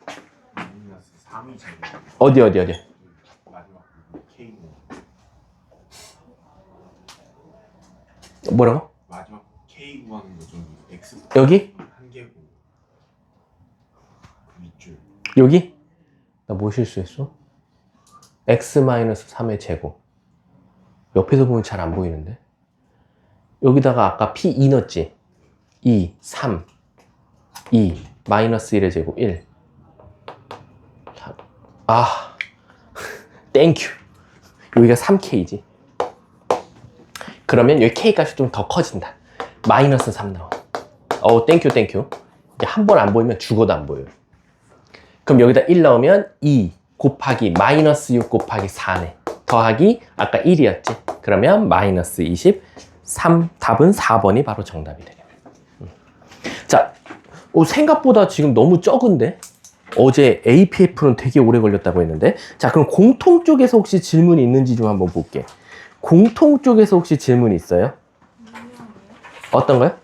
어디? 뭐라고?
마지막 K 구하는 거 좀 X
여기?
한 개고 밑줄
여기? 나 뭐 실수했어? x-3의 제곱. 옆에서 보면 잘 안 보이는데? 여기다가 아까 p2 넣었지? 2, 3, 2, 마이너스 1의 제곱 1. 땡큐. 여기가 3k지. 그러면 여기 k 값이 좀 더 커진다. 마이너스 3 나와. 땡큐. 이제 한 번 안 보이면 죽어도 안 보여요. 그럼 여기다 1 넣으면 2 곱하기 마이너스 6 곱하기 4네. 더하기 아까 1이었지. 그러면 마이너스 23. 답은 4번이 바로 정답이 되겠네. 자, 생각보다 지금 너무 적은데? 어제 APF는 되게 오래 걸렸다고 했는데. 자, 그럼 공통 쪽에서 혹시 질문이 있는지 좀 한번 볼게. 공통 쪽에서 혹시 질문이 있어요? 어떤 거요?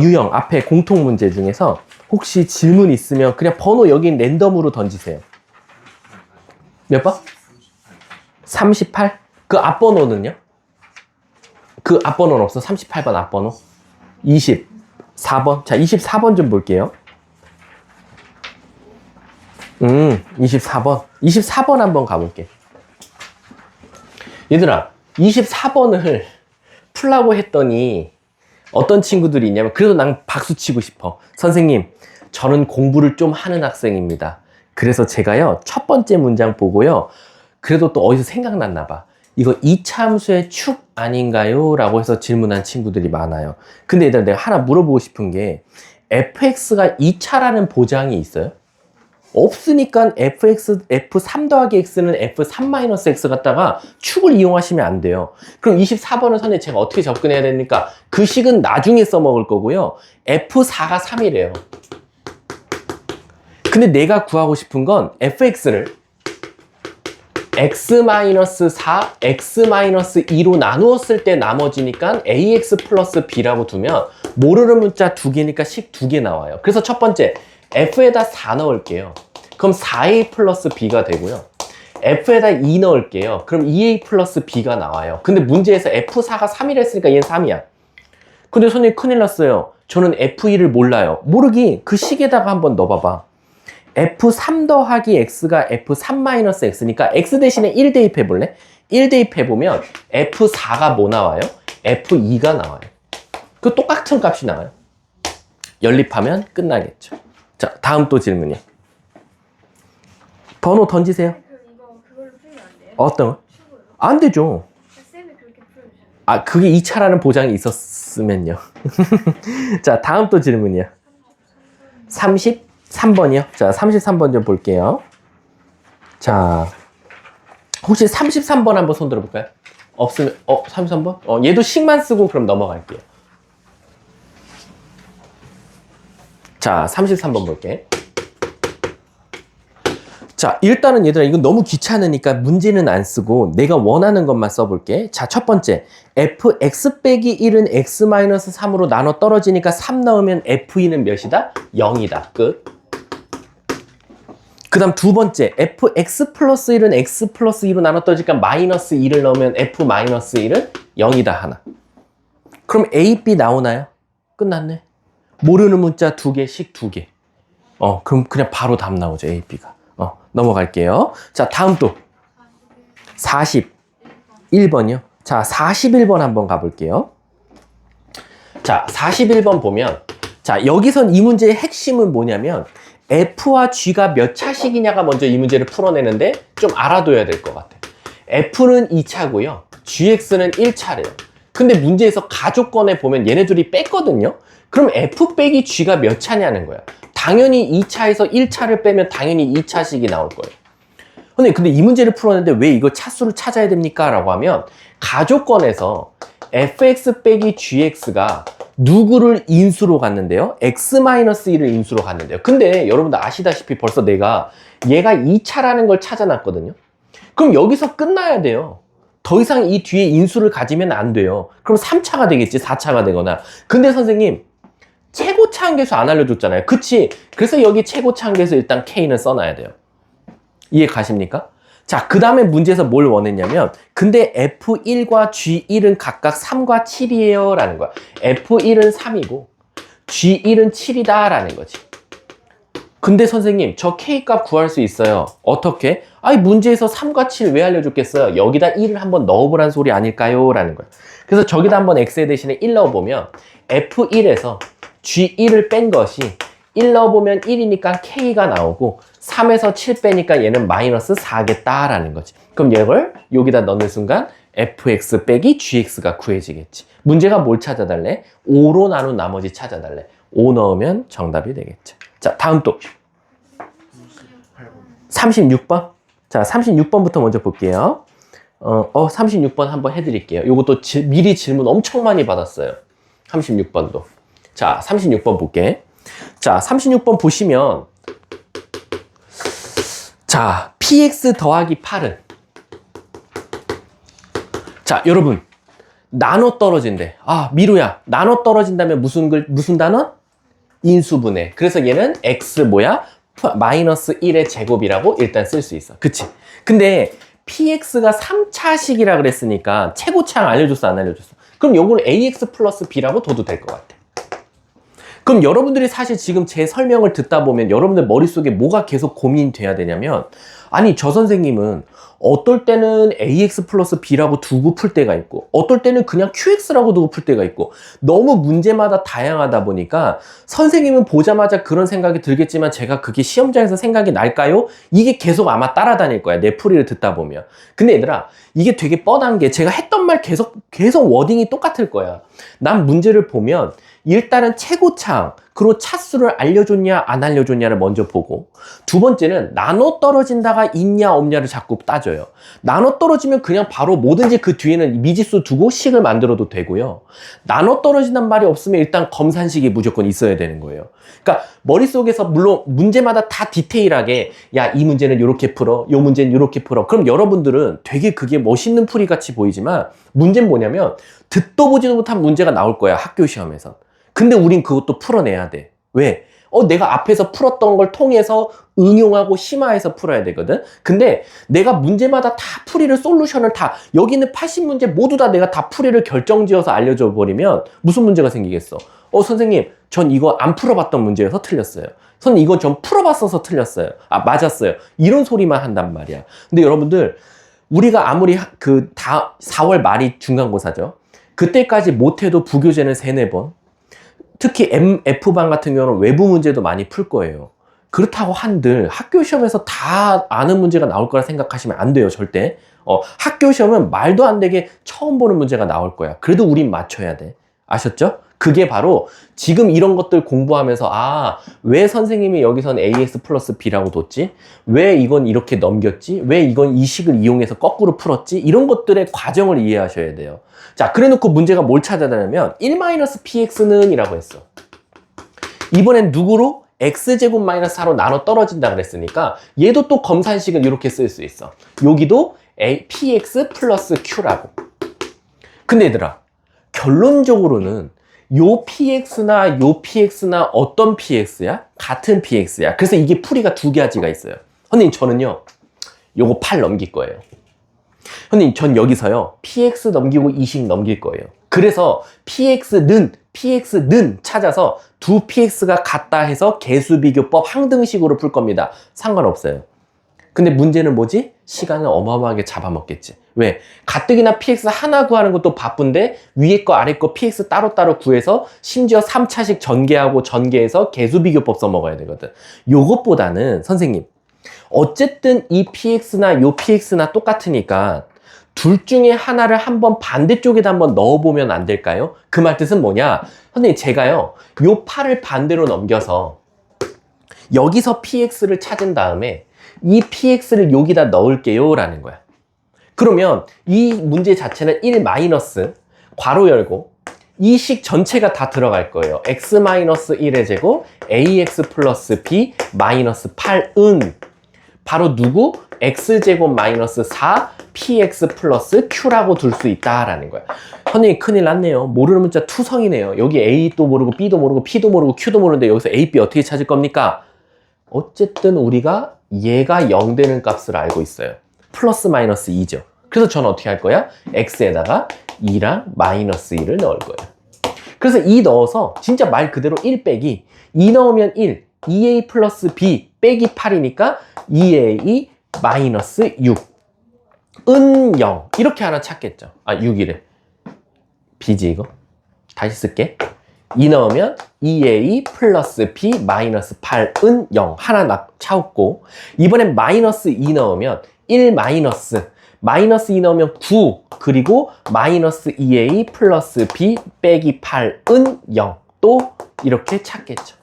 유형. 앞에 공통 문제 중에서 혹시 질문 있으면 그냥 번호 여긴 랜덤으로 던지세요. 몇 번? 38? 그 앞번호는요? 그 앞번호는 없어? 38번 앞번호? 24번. 자, 24번 좀 볼게요. 24번. 24번 한번 가볼게. 얘들아, 24번을 풀라고 했더니 어떤 친구들이 있냐면, 그래도 난 박수 치고 싶어. 선생님, 저는 공부를 좀 하는 학생입니다. 그래서 제가요, 첫 번째 문장 보고요, 그래도 또 어디서 생각났나 봐. 이거 이차함수의 축 아닌가요? 라고 해서 질문한 친구들이 많아요. 근데 얘들아, 내가 하나 물어보고 싶은 게, fx가 2차라는 보장이 있어요? 없으니까 f3 더하기 x는 f3-x 갖다가 축을 이용하시면 안 돼요. 그럼 24번은 선생님 제가 어떻게 접근해야 됩니까? 그 식은 나중에 써먹을 거고요. f4가 3이래요. 근데 내가 구하고 싶은 건 fx를 x-4, x-2로 나누었을 때 나머지니까 ax 플러스 b라고 두면 모르는 문자 두 개니까 식 두 개 나와요. 그래서 첫 번째 f에다 4 넣을게요. 그럼 4a 플러스 b가 되고요. f에다 2 넣을게요. 그럼 2a 플러스 b가 나와요. 근데 문제에서 f4가 3이라 했으니까 얘는 3이야. 근데 선생님 큰일 났어요. 저는 f2를 몰라요. 모르기 그 식에다가 한번 넣어봐봐. f3 더하기 x가 f3-x니까 x 대신에 1 대입해 볼래? 1 대입해 보면 f4가 뭐 나와요? f2가 나와요. 그 똑같은 값이 나와요. 연립하면 끝나겠죠. 자, 다음 또 질문이요. 번호 던지세요.
그걸로 풀면 안 돼요?
어떤 거?
축으로?
안 되죠.
쌤이 그렇게 풀어주셨어요.
아, 그게 2차라는 보장이 있었으면요. 자, 다음 또 질문이요. 33번이요. 자, 33번 좀 볼게요. 자, 혹시 33번 한번 손 들어볼까요? 없으면, 33번? 얘도 식만 쓰고 그럼 넘어갈게요. 자, 33번 볼게. 자, 일단은 얘들아, 이건 너무 귀찮으니까 문제는 안 쓰고 내가 원하는 것만 써볼게. 자, 첫 번째, fx 빼기 1은 x-3으로 나눠 떨어지니까 3 넣으면 f2는 몇이다? 0이다. 끝. 그 다음 두 번째, fx 플러스 1은 x 플러스 2로 나눠 떨어지니까 마이너스 2를 넣으면 f 마이너스 1은 0이다. 하나. 그럼 a, b 나오나요? 끝났네. 모르는 문자 두 개, 식 두 개. 그럼 그냥 바로 답 나오죠, A, B가. 넘어갈게요. 자, 다음 또. 41번이요. 자, 41번 한번 가볼게요. 자, 41번 보면, 자, 여기선 이 문제의 핵심은 뭐냐면, F와 G가 몇 차식이냐가 먼저 이 문제를 풀어내는데, 좀 알아둬야 될 것 같아요. F는 2차고요. GX는 1차래요. 근데 문제에서 가족권에 보면 얘네 둘이 뺐거든요. 그럼 F 빼기 G가 몇 차냐는 거야. 당연히 2차에서 1차를 빼면 당연히 2차식이 나올 거예요. 근데 이 문제를 풀었는데 왜 이거 차수를 찾아야 됩니까? 라고 하면 가족권에서 fx 빼기 gx가 누구를 인수로 갔는데요? x-1을 인수로 갔는데요. 근데 여러분들 아시다시피 벌써 내가 얘가 2차라는 걸 찾아놨거든요. 그럼 여기서 끝나야 돼요. 더 이상 이 뒤에 인수를 가지면 안 돼요. 그럼 3차가 되겠지, 4차가 되거나. 근데 선생님, 최고차 한계수 안 알려줬잖아요. 그치? 그래서 여기 최고차 한계수 일단 K는 써놔야 돼요. 이해 가십니까? 자, 그 다음에 문제에서 뭘 원했냐면, 근데 F1과 G1은 각각 3과 7이에요 라는 거야. F1은 3이고 G1은 7이다 라는 거지. 근데 선생님, 저 K값 구할 수 있어요. 어떻게? 아니, 문제에서 3과 7 왜 알려줬겠어요? 여기다 1을 한번 넣어보란 소리 아닐까요? 라는 거야. 그래서 저기다 한번 X에 대신에 1 넣어보면 F1에서 G1을 뺀 것이 1 넣어보면 1이니까 K가 나오고 3에서 7 빼니까 얘는 마이너스 4겠다라는 거지. 그럼 이걸 여기다 넣는 순간 fx 빼기 gx가 구해지겠지. 문제가 뭘 찾아달래? 5로 나눈 나머지 찾아달래. 5 넣으면 정답이 되겠죠. 자, 다음 또 36번. 자, 36번부터 먼저 볼게요. 36번 한번 해드릴게요. 요것도 미리 질문 엄청 많이 받았어요. 36번도. 자, 36번 볼게. 자, 36번 보시면, 자, px 더하기 8은, 자, 여러분, 나눠 떨어진대. 아, 미루야, 나눠 떨어진다면 무슨 단원? 인수분해. 그래서 얘는 x 뭐야? 마이너스 1의 제곱이라고 일단 쓸 수 있어. 그치? 근데 px가 3차식이라 그랬으니까 최고차항 알려줬어, 안 알려줬어? 그럼 요걸 ax 플러스 b라고 둬도 될 것 같아. 그럼 여러분들이 사실 지금 제 설명을 듣다 보면 여러분들 머릿속에 뭐가 계속 고민이 돼야 되냐면, 아니 저 선생님은 어떨 때는 AX 플러스 B라고 두고 풀 때가 있고 어떨 때는 그냥 QX라고 두고 풀 때가 있고 너무 문제마다 다양하다 보니까 선생님은 보자마자 그런 생각이 들겠지만 제가 그게 시험장에서 생각이 날까요? 이게 계속 아마 따라다닐 거야, 내 풀이를 듣다 보면. 근데 얘들아, 이게 되게 뻔한 게 제가 했던 말 계속 워딩이 똑같을 거야. 난 문제를 보면 일단은 최고창, 그리고 차수를 알려줬냐 안 알려줬냐를 먼저 보고, 두 번째는 나눠 떨어진다가 있냐 없냐를 자꾸 따져요. 나눠 떨어지면 그냥 바로 뭐든지 그 뒤에는 미지수 두고 식을 만들어도 되고요. 나눠 떨어진다는 말이 없으면 일단 검산식이 무조건 있어야 되는 거예요. 그러니까 머릿속에서 물론 문제마다 다 디테일하게 야, 이 문제는 이렇게 풀어, 이 문제는 이렇게 풀어. 그럼 여러분들은 되게 그게 멋있는 풀이 같이 보이지만 문제는 뭐냐면 듣도 보지도 못한 문제가 나올 거야, 학교 시험에서. 근데 우린 그것도 풀어내야 돼. 왜? 내가 앞에서 풀었던 걸 통해서 응용하고 심화해서 풀어야 되거든. 근데 내가 문제마다 다 풀이를, 솔루션을 다, 여기 있는 80문제 모두 다 내가 다 풀이를 결정지어서 알려줘 버리면 무슨 문제가 생기겠어? 선생님, 전 이거 안 풀어봤던 문제여서 틀렸어요. 선생님, 이거 전 풀어봤어서 틀렸어요. 맞았어요. 이런 소리만 한단 말이야. 근데 여러분들, 우리가 아무리 4월 말이 중간고사죠. 그때까지 못해도 부교재는 3-4번, 특히 MF반 같은 경우는 외부 문제도 많이 풀 거예요. 그렇다고 한들 학교 시험에서 다 아는 문제가 나올 거라 생각하시면 안 돼요, 절대. 학교 시험은 말도 안 되게 처음 보는 문제가 나올 거야. 그래도 우린 맞춰야 돼. 아셨죠? 그게 바로 지금 이런 것들 공부하면서 왜 선생님이 여기선 AX 플러스 B라고 뒀지? 왜 이건 이렇게 넘겼지? 왜 이건 이 식을 이용해서 거꾸로 풀었지? 이런 것들의 과정을 이해하셔야 돼요. 자, 그래 놓고 문제가 뭘 찾아내냐면 1-px는 이라고 했어. 이번엔 누구로? x제곱 마이너스 4로 나눠 떨어진다 그랬으니까 얘도 또 검산식은 이렇게 쓸 수 있어. 여기도 px 플러스 q라고. 근데 얘들아, 결론적으로는 요 px나 요 px나 어떤 px야? 같은 px야. 그래서 이게 풀이가 두 가지가 있어요. 선생님, 저는요 요거 8 넘길 거예요. 선생님, 전 여기서요 px 넘기고 이식 넘길 거예요. 그래서 px는 찾아서 두 px가 같다 해서 개수비교법 항등식으로 풀 겁니다. 상관없어요. 근데 문제는 뭐지? 시간을 어마어마하게 잡아먹겠지. 왜? 가뜩이나 px 하나 구하는 것도 바쁜데 위에 거 아래 거 px 따로따로 구해서 심지어 3차식 전개하고 전개해서 개수비교법 써먹어야 되거든. 요것보다는 선생님, 어쨌든 이 px나 요 px나 똑같으니까 둘 중에 하나를 한번 반대쪽에다 한번 넣어보면 안 될까요? 그 말 뜻은 뭐냐? 선생님, 제가요 요 8을 반대로 넘겨서 여기서 px를 찾은 다음에 이 px를 여기다 넣을게요 라는 거야. 그러면 이 문제 자체는 1 마이너스 괄호 열고 이 식 전체가 다 들어갈 거예요. x-1의 제곱 ax 플러스 b 마이너스 8은 바로 누구? x제곱 마이너스 4 px 플러스 q라고 둘 수 있다라는 거야. 선생님, 큰일 났네요. 모르는 문자 투성이네요. 여기 a도 모르고 b도 모르고 p도 모르고 q도 모르는데 여기서 a, b 어떻게 찾을 겁니까? 어쨌든 우리가 얘가 0 되는 값을 알고 있어요. 플러스 마이너스 2죠. 그래서 저는 어떻게 할 거야? x에다가 2랑 마이너스 2를 넣을 거예요. 그래서 2 넣어서 진짜 말 그대로 1 빼기 2 넣으면 1, 2a 플러스 b 빼기 8이니까 2a 마이너스 6 은 0 이렇게 하나 찾겠죠. 6이래. b지 이거? 다시 쓸게. 2 넣으면 2a 플러스 b 마이너스 8은 0 하나 찾고, 이번엔 마이너스 2 넣으면 1 마이너스 2 넣으면 9 그리고 마이너스 2a 플러스 b 빼기 8은 0 또 이렇게 찾겠죠.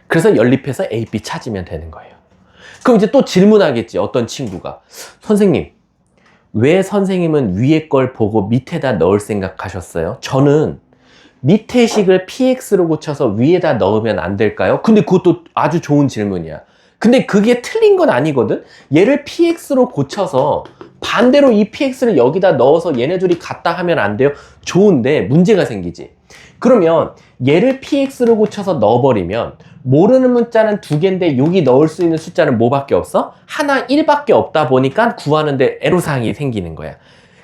그래서 연립해서 a, b 찾으면 되는 거예요. 그럼 이제 또 질문하겠지, 어떤 친구가. 선생님, 왜 선생님은 위에 걸 보고 밑에다 넣을 생각하셨어요? 저는 밑에 식을 px로 고쳐서 위에다 넣으면 안 될까요? 근데 그것도 아주 좋은 질문이야. 근데 그게 틀린 건 아니거든? 얘를 px로 고쳐서 반대로 이 px를 여기다 넣어서 얘네 둘이 같다 하면 안 돼요? 좋은데 문제가 생기지. 그러면 얘를 px로 고쳐서 넣어버리면 모르는 문자는 2개인데 여기 넣을 수 있는 숫자는 뭐밖에 없어? 하나 1밖에 없다 보니까 구하는데 애로사항이 생기는 거야.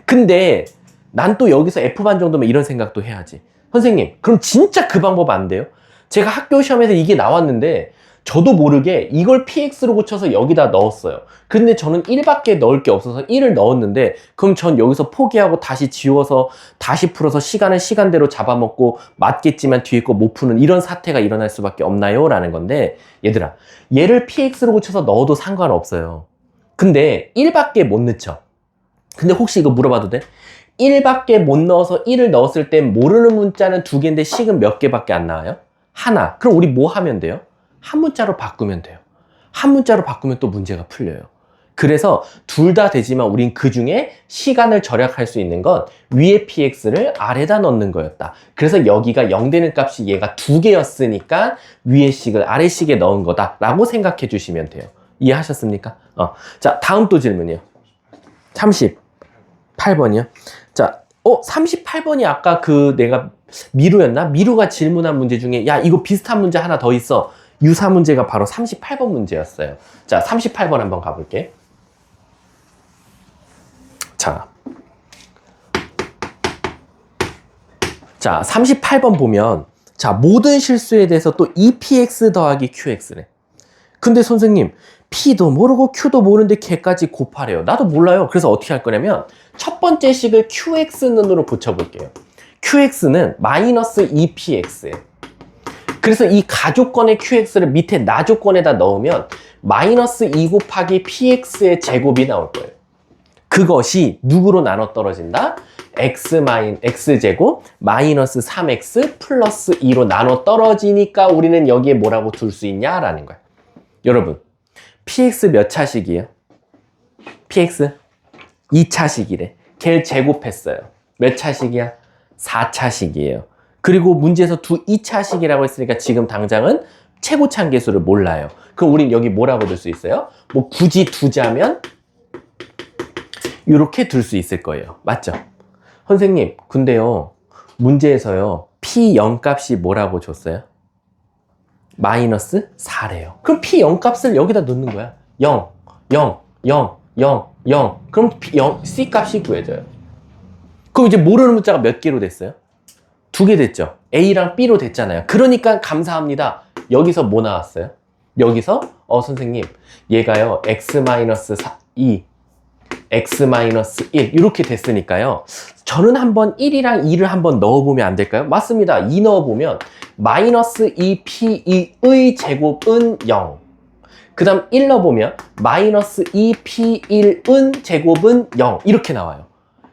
근데 난 또 여기서 F반 정도면 이런 생각도 해야지. 선생님, 그럼 진짜 그 방법 안 돼요? 제가 학교 시험에서 이게 나왔는데 저도 모르게 이걸 px로 고쳐서 여기다 넣었어요. 근데 저는 1밖에 넣을 게 없어서 1을 넣었는데 그럼 전 여기서 포기하고 다시 지워서 다시 풀어서 시간은 시간대로 잡아먹고 맞겠지만 뒤에 거 못 푸는 이런 사태가 일어날 수밖에 없나요? 라는 건데 얘들아, 얘를 px로 고쳐서 넣어도 상관없어요. 근데 1밖에 못 넣죠. 근데 혹시 이거 물어봐도 돼? 1밖에 못 넣어서 1을 넣었을 땐 모르는 문자는 2개인데 식은 몇 개밖에 안 나와요? 하나. 그럼 우리 뭐 하면 돼요? 한 문자로 바꾸면 돼요. 한 문자로 바꾸면 또 문제가 풀려요. 그래서 둘 다 되지만 우린 그 중에 시간을 절약할 수 있는 건 위에 px를 아래다 넣는 거였다. 그래서 여기가 0 되는 값이 얘가 2개였으니까 위에 식을 아래 식에 넣은 거다 라고 생각해 주시면 돼요. 이해하셨습니까? 자, 다음 또 질문이요. 38번이요. 자, 38번이 아까 그 내가 미루였나? 미루가 질문한 문제 중에 야, 이거 비슷한 문제 하나 더 있어. 유사 문제가 바로 38번 문제였어요. 자, 38번 한번 가볼게. 자, 38번 보면 자, 모든 실수에 대해서 또 2px 더하기 qx래. 근데 선생님, p도 모르고 q도 모르는데 걔까지 곱하래요. 나도 몰라요. 그래서 어떻게 할 거냐면 첫 번째 식을 qx는으로 고쳐볼게요. qx는 마이너스 2px예요. 그래서 이 가조건의 qx를 밑에 나조건에다 넣으면 마이너스 2 곱하기 px의 제곱이 나올 거예요. 그것이 누구로 나눠 떨어진다? x제곱 마이너스 3x 플러스 2로 나눠 떨어지니까 우리는 여기에 뭐라고 둘 수 있냐라는 거야. 여러분, px 몇 차식이에요? px 2차식이래. 걔를 제곱했어요. 몇 차식이야? 4차식이에요. 그리고 문제에서 2차식이라고 했으니까 지금 당장은 최고차항 계수를 몰라요. 그럼 우린 여기 뭐라고 둘 수 있어요? 뭐 굳이 두자면 이렇게 둘 수 있을 거예요. 맞죠? 선생님, 근데요, 문제에서요, p0 값이 뭐라고 줬어요? 마이너스 4래요. 그럼 p0 값을 여기다 넣는 거야. 0, 0, 0, 0, 0. 그럼 p0, c 값이 구해져요. 그럼 이제 모르는 문자가 몇 개로 됐어요? 2개 됐죠. A랑 B로 됐잖아요. 그러니까 감사합니다. 여기서 뭐 나왔어요? 여기서 선생님, 얘가요 x-2, x-1 이렇게 됐으니까요. 저는 한번 1이랑 2를 한번 넣어보면 안 될까요? 맞습니다. 2 넣어보면 마이너스 2p2의 제곱은 0. 그 다음 1 넣어보면 마이너스 2p1은 제곱은 0 이렇게 나와요.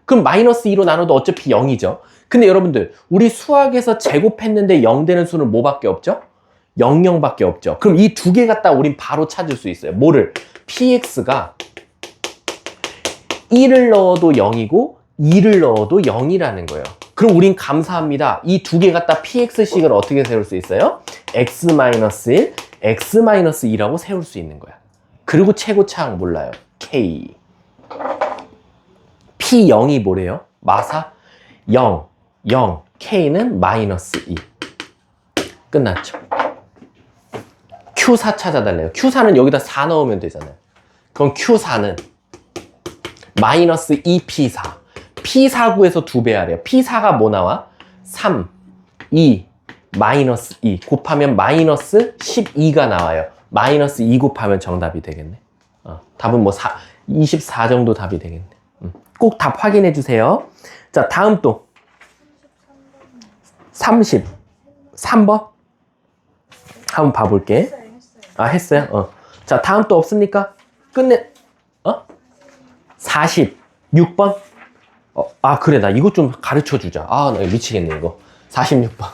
그럼 마이너스 2로 나눠도 어차피 0이죠. 근데 여러분들, 우리 수학에서 제곱했는데 0 되는 수는 뭐밖에 없죠? 00밖에 없죠. 그럼 이 두 개 갖다 우린 바로 찾을 수 있어요. 뭐를? px가 1을 넣어도 0이고 2를 넣어도 0이라는 거예요. 그럼 우린 감사합니다. 이 두 개 갖다 px식을 어떻게 세울 수 있어요? x-1, x-2라고 세울 수 있는 거야. 그리고 최고차항 몰라요. k. p0이 뭐래요? 마사? 0, 0, k는 마이너스 2. 끝났죠. q4 찾아달래요. q4는 여기다 4 넣으면 되잖아요. 그럼 q4는 마이너스 2p4. p4 구에서 2배 하래요. p4가 뭐 나와? 3, 2, 마이너스 2 곱하면 마이너스 12가 나와요. 마이너스 2 곱하면 정답이 되겠네. 답은 뭐 24 정도 답이 되겠네. 꼭 답 확인해 주세요. 자, 다음 또 33번 한번 봐볼게. 했어요? 자, 다음 또 없습니까? 끝내. 46번. 그래, 나 이거 좀 가르쳐 주자. 나 미치겠네 이거. 46번.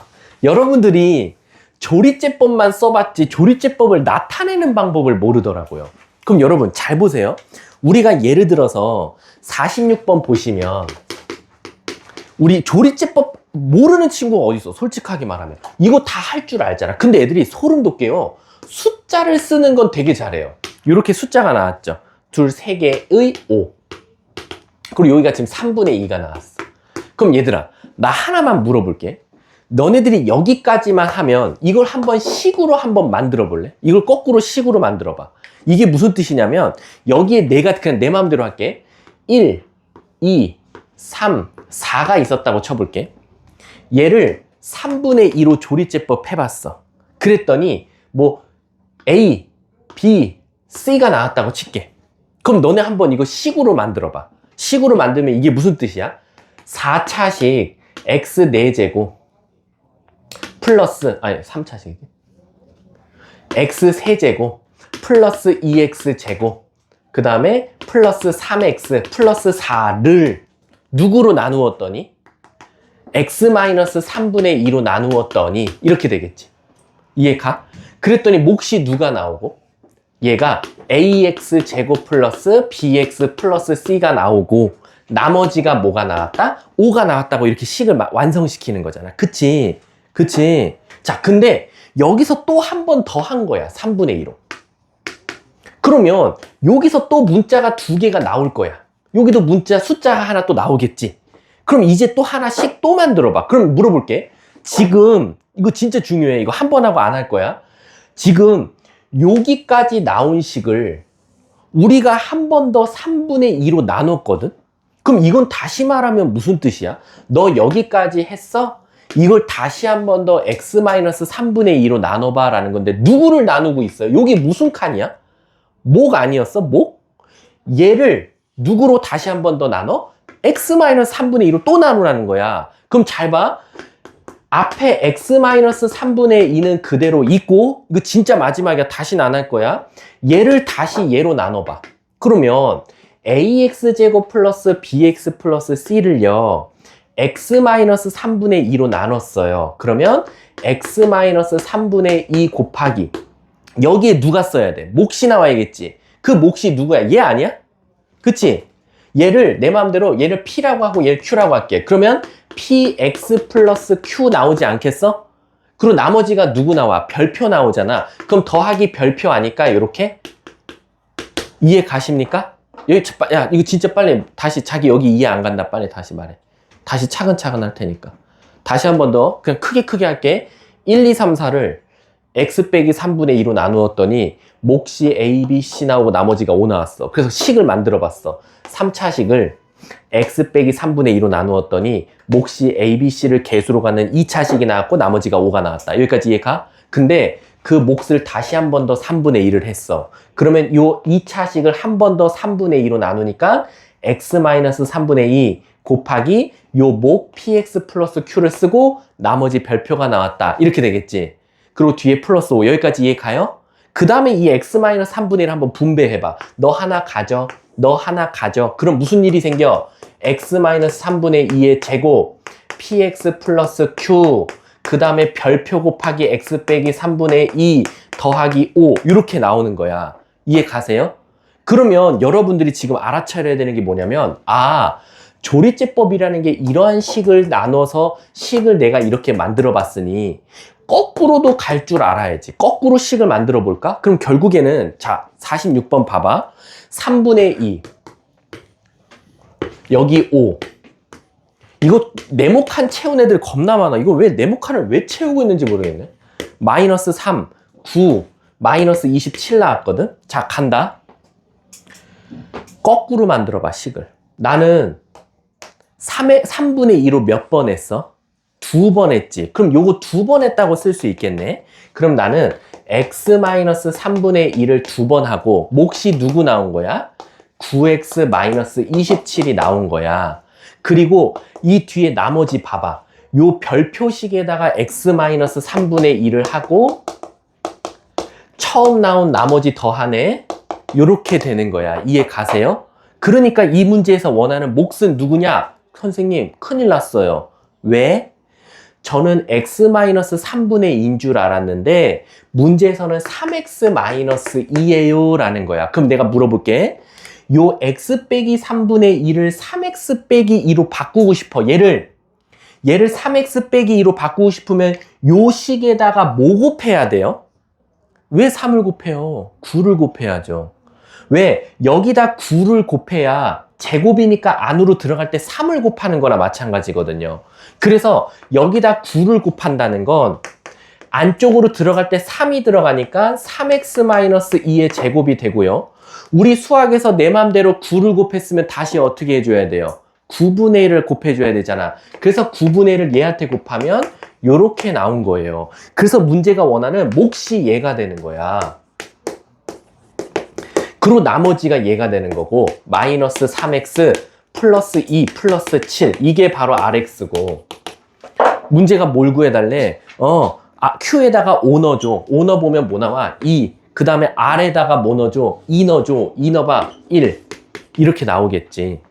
여러분들이 조리제법만 써봤지 조리제법을 나타내는 방법을 모르더라고요. 그럼 여러분 잘 보세요. 우리가 예를 들어서 46번 보시면 우리 조리제법 모르는 친구가 어디 있어? 솔직하게 말하면 이거 다 할 줄 알잖아. 근데 애들이 소름 돋게요, 숫자를 쓰는 건 되게 잘해요. 이렇게 숫자가 나왔죠. 둘, 세 개의 5. 그리고 여기가 지금 3분의 2가 나왔어. 그럼 얘들아, 나 하나만 물어볼게. 너네들이 여기까지만 하면 이걸 한번 식으로 한번 만들어 볼래? 이걸 거꾸로 식으로 만들어 봐. 이게 무슨 뜻이냐면 여기에 내가 그냥 내 마음대로 할게. 1, 2, 3, 4가 있었다고 쳐볼게. 얘를 3분의 2로 조리제법 해봤어. 그랬더니 뭐 A, B, C가 나왔다고 칠게. 그럼 너네 한번 이거 식으로 만들어봐. 식으로 만들면 이게 무슨 뜻이야? 4차식 x 4제곱 플러스, 아니 3차식 x 3제곱 플러스 2x제곱 그 다음에 플러스 3x 플러스 4를 누구로 나누었더니 x-3분의 2로 나누었더니 이렇게 되겠지. 이해가? 그랬더니 몫이 누가 나오고 얘가 ax제곱 플러스 bx 플러스 c가 나오고 나머지가 뭐가 나왔다? 5가 나왔다고 이렇게 식을 완성시키는 거잖아. 그치? 그치? 자, 근데 여기서 또 한 번 더 한 거야. 3분의 2로. 그러면 여기서 또 문자가 2개가 나올 거야. 여기도 문자 숫자가 하나 또 나오겠지. 그럼 이제 또 하나씩 또 만들어 봐. 그럼 물어볼게. 지금 이거 진짜 중요해. 이거 한 번 하고 안 할 거야. 지금 여기까지 나온 식을 우리가 한 번 더 3분의 2로 나눴거든. 그럼 이건 다시 말하면 무슨 뜻이야? 너 여기까지 했어? 이걸 다시 한 번 더 x-3분의 2로 나눠봐 라는 건데 누구를 나누고 있어요? 여기 무슨 칸이야? 목 아니었어? 목? 얘를 누구로 다시 한 번 더 나눠? x-3분의 2로 또 나누라는 거야. 그럼 잘 봐. 앞에 x-3분의 2는 그대로 있고 이거 진짜 마지막이야. 다시는 안 할 거야. 얘를 다시 얘로 나눠봐. 그러면 ax제곱 플러스 bx 플러스 c를요 x-3분의 2로 나눴어요. 그러면 x-3분의 2 곱하기 여기에 누가 써야 돼? 몫이 나와야겠지. 그 몫이 누구야? 얘 아니야? 그치? 얘를 내 마음대로 얘를 p라고 하고 얘를 q라고 할게. 그러면 px 플러스 q 나오지 않겠어? 그리고 나머지가 누구 나와? 별표 나오잖아. 그럼 더하기 별표 아니까 이렇게 이해 가십니까? 여기 야 이거 진짜 빨리 다시 자기 여기 이해 안 간다 빨리 다시 말해. 다시 차근차근 할 테니까 다시 한 번 더 그냥 크게 할게. 1, 2, 3, 4를 x 빼기 3분의 2로 나누었더니 몫이 a, b, c 나오고 나머지가 5 나왔어. 그래서 식을 만들어 봤어. 3차식을 x 빼기 3분의 2로 나누었더니 몫이 a, b, c를 개수로 갖는 2차식이 나왔고 나머지가 5가 나왔다. 여기까지 이해가? 근데 그 몫을 다시 한 번 더 3분의 1을 했어. 그러면 요 2차식을 한 번 더 3분의 2로 나누니까 x-3분의 2 곱하기 요 목 px 플러스 q를 쓰고 나머지 별표가 나왔다. 이렇게 되겠지. 그리고 뒤에 플러스 5. 여기까지 이해 가요? 그 다음에 이 x-3분의 1을 한번 분배해봐. 너 하나 가져. 너 하나 가져. 그럼 무슨 일이 생겨? x-3분의 2의 제곱 px 플러스 q 그 다음에 별표 곱하기 x 빼기 3분의 2 더하기 5 이렇게 나오는 거야. 이해 가세요? 그러면 여러분들이 지금 알아차려야 되는 게 뭐냐면 조리제법이라는 게 이러한 식을 나눠서 식을 내가 이렇게 만들어 봤으니 거꾸로도 갈 줄 알아야지. 거꾸로 식을 만들어 볼까? 그럼 결국에는 자 46번 봐봐. 3분의 2 여기 5 이거 네모칸 채운 애들 겁나 많아. 이거 왜 네모칸을 왜 채우고 있는지 모르겠네. 마이너스 3 9 마이너스 27 나왔거든. 자 간다. 거꾸로 만들어 봐 식을. 나는 3분의 2로 몇 번 했어? 2번 했지. 그럼 요거 2번 했다고 쓸 수 있겠네. 그럼 나는 x-3분의 2를 2번 하고 몫이 누구 나온 거야? 9x-27이 나온 거야. 그리고 이 뒤에 나머지 봐봐. 요 별표식에다가 x-3분의 2를 하고 처음 나온 나머지 더하네. 요렇게 되는 거야. 이해 가세요? 그러니까 이 문제에서 원하는 몫은 누구냐? 선생님 큰일 났어요. 왜? 저는 x-3분의 2인 줄 알았는데 문제에서는 3x-2예요 라는 거야. 그럼 내가 물어볼게. 요 x 빼기 3분의 2를 3x 빼기 2로 바꾸고 싶어. 얘를 3x 빼기 2로 바꾸고 싶으면 요 식에다가 뭐 곱해야 돼요? 왜 3을 곱해요? 9를 곱해야죠. 왜? 여기다 9를 곱해야 제곱이니까 안으로 들어갈 때 3을 곱하는 거나 마찬가지거든요. 그래서 여기다 9를 곱한다는 건 안쪽으로 들어갈 때 3이 들어가니까 3x-2의 제곱이 되고요. 우리 수학에서 내 맘대로 9를 곱했으면 다시 어떻게 해줘야 돼요? 9분의 1을 곱해줘야 되잖아. 그래서 9분의 1을 얘한테 곱하면 요렇게 나온 거예요. 그래서 문제가 원하는 몫이 얘가 되는 거야. 그리고 나머지가 얘가 되는 거고 마이너스 3x 플러스 2 플러스 7 이게 바로 rx고 문제가 뭘 구해달래? q에다가 5 넣어줘. 5 넣어보면 뭐 나와? 2. 그 다음에 r에다가 뭐 넣어줘? 2 넣어줘. 2 넣어봐. 1. 이렇게 나오겠지.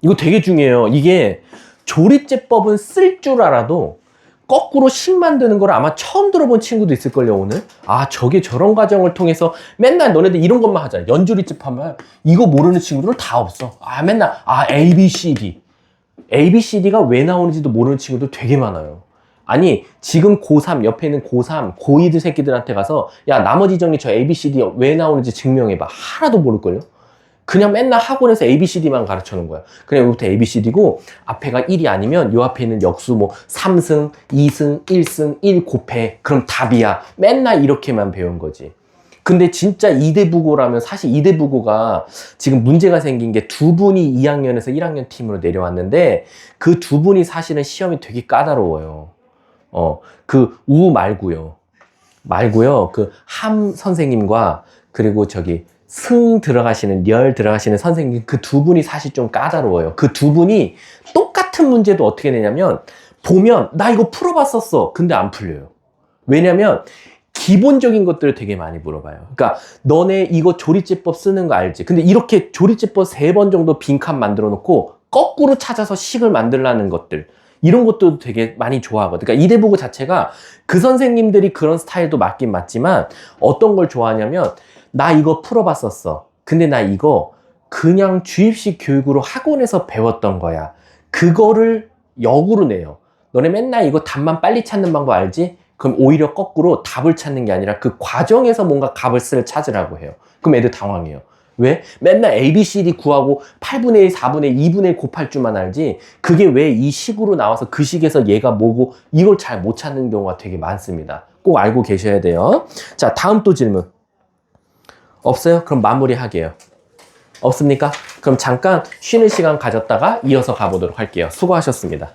이거 되게 중요해요. 이게 조립제법은 쓸 줄 알아도 거꾸로 식 만드는 걸 아마 처음 들어본 친구도 있을걸요, 오늘? 아, 저게 저런 과정을 통해서 맨날 너네들 이런 것만 하잖아. 연조립집 하면 이거 모르는 친구들은 다 없어. 맨날, A, B, C, D. A, B, C, D가 왜 나오는지도 모르는 친구들 되게 많아요. 아니, 지금 고3, 옆에 있는 고3, 고2들 새끼들한테 가서 야, 나머지 정리 저 A, B, C, D 왜 나오는지 증명해봐. 하나도 모를걸요? 그냥 맨날 학원에서 ABCD만 가르쳐놓은 거야. 그냥 여기부터 ABCD고 앞에가 1이 아니면 요 앞에 있는 역수 뭐 3승, 2승, 1승, 1 곱해. 그럼 답이야. 맨날 이렇게만 배운 거지. 근데 진짜 이대부고라면 사실 이대부고가 지금 문제가 생긴 게 두 분이 2학년에서 1학년 팀으로 내려왔는데 그 두 분이 사실은 시험이 되게 까다로워요. 그 우 말고요. 그 함 선생님과 그리고 저기 승 들어가시는, 열 들어가시는 선생님 그 두 분이 사실 좀 까다로워요. 그 두 분이 똑같은 문제도 어떻게 내냐면 보면 나 이거 풀어봤었어. 근데 안 풀려요. 왜냐면 기본적인 것들을 되게 많이 물어봐요. 그러니까 너네 이거 조립제법 쓰는 거 알지? 근데 이렇게 조립제법 3번 정도 빈칸 만들어 놓고 거꾸로 찾아서 식을 만들라는 것들 이런 것도 되게 많이 좋아하거든. 그러니까 이대부고 자체가 그 선생님들이 그런 스타일도 맞긴 맞지만 어떤 걸 좋아하냐면 나 이거 풀어봤었어. 근데 나 이거 그냥 주입식 교육으로 학원에서 배웠던 거야. 그거를 역으로 내요. 너네 맨날 이거 답만 빨리 찾는 방법 알지? 그럼 오히려 거꾸로 답을 찾는 게 아니라 그 과정에서 뭔가 값을 찾으라고 해요. 그럼 애들 당황해요. 왜? 맨날 A, B, C, D 구하고 8분의 1, 4분의 1, 2분의 1 곱할 줄만 알지 그게 왜 이 식으로 나와서 그 식에서 얘가 뭐고 이걸 잘 못 찾는 경우가 되게 많습니다. 꼭 알고 계셔야 돼요. 자, 다음 또 질문. 없어요? 그럼 마무리하게요. 없습니까? 그럼 잠깐 쉬는 시간 가졌다가 이어서 가보도록 할게요. 수고하셨습니다.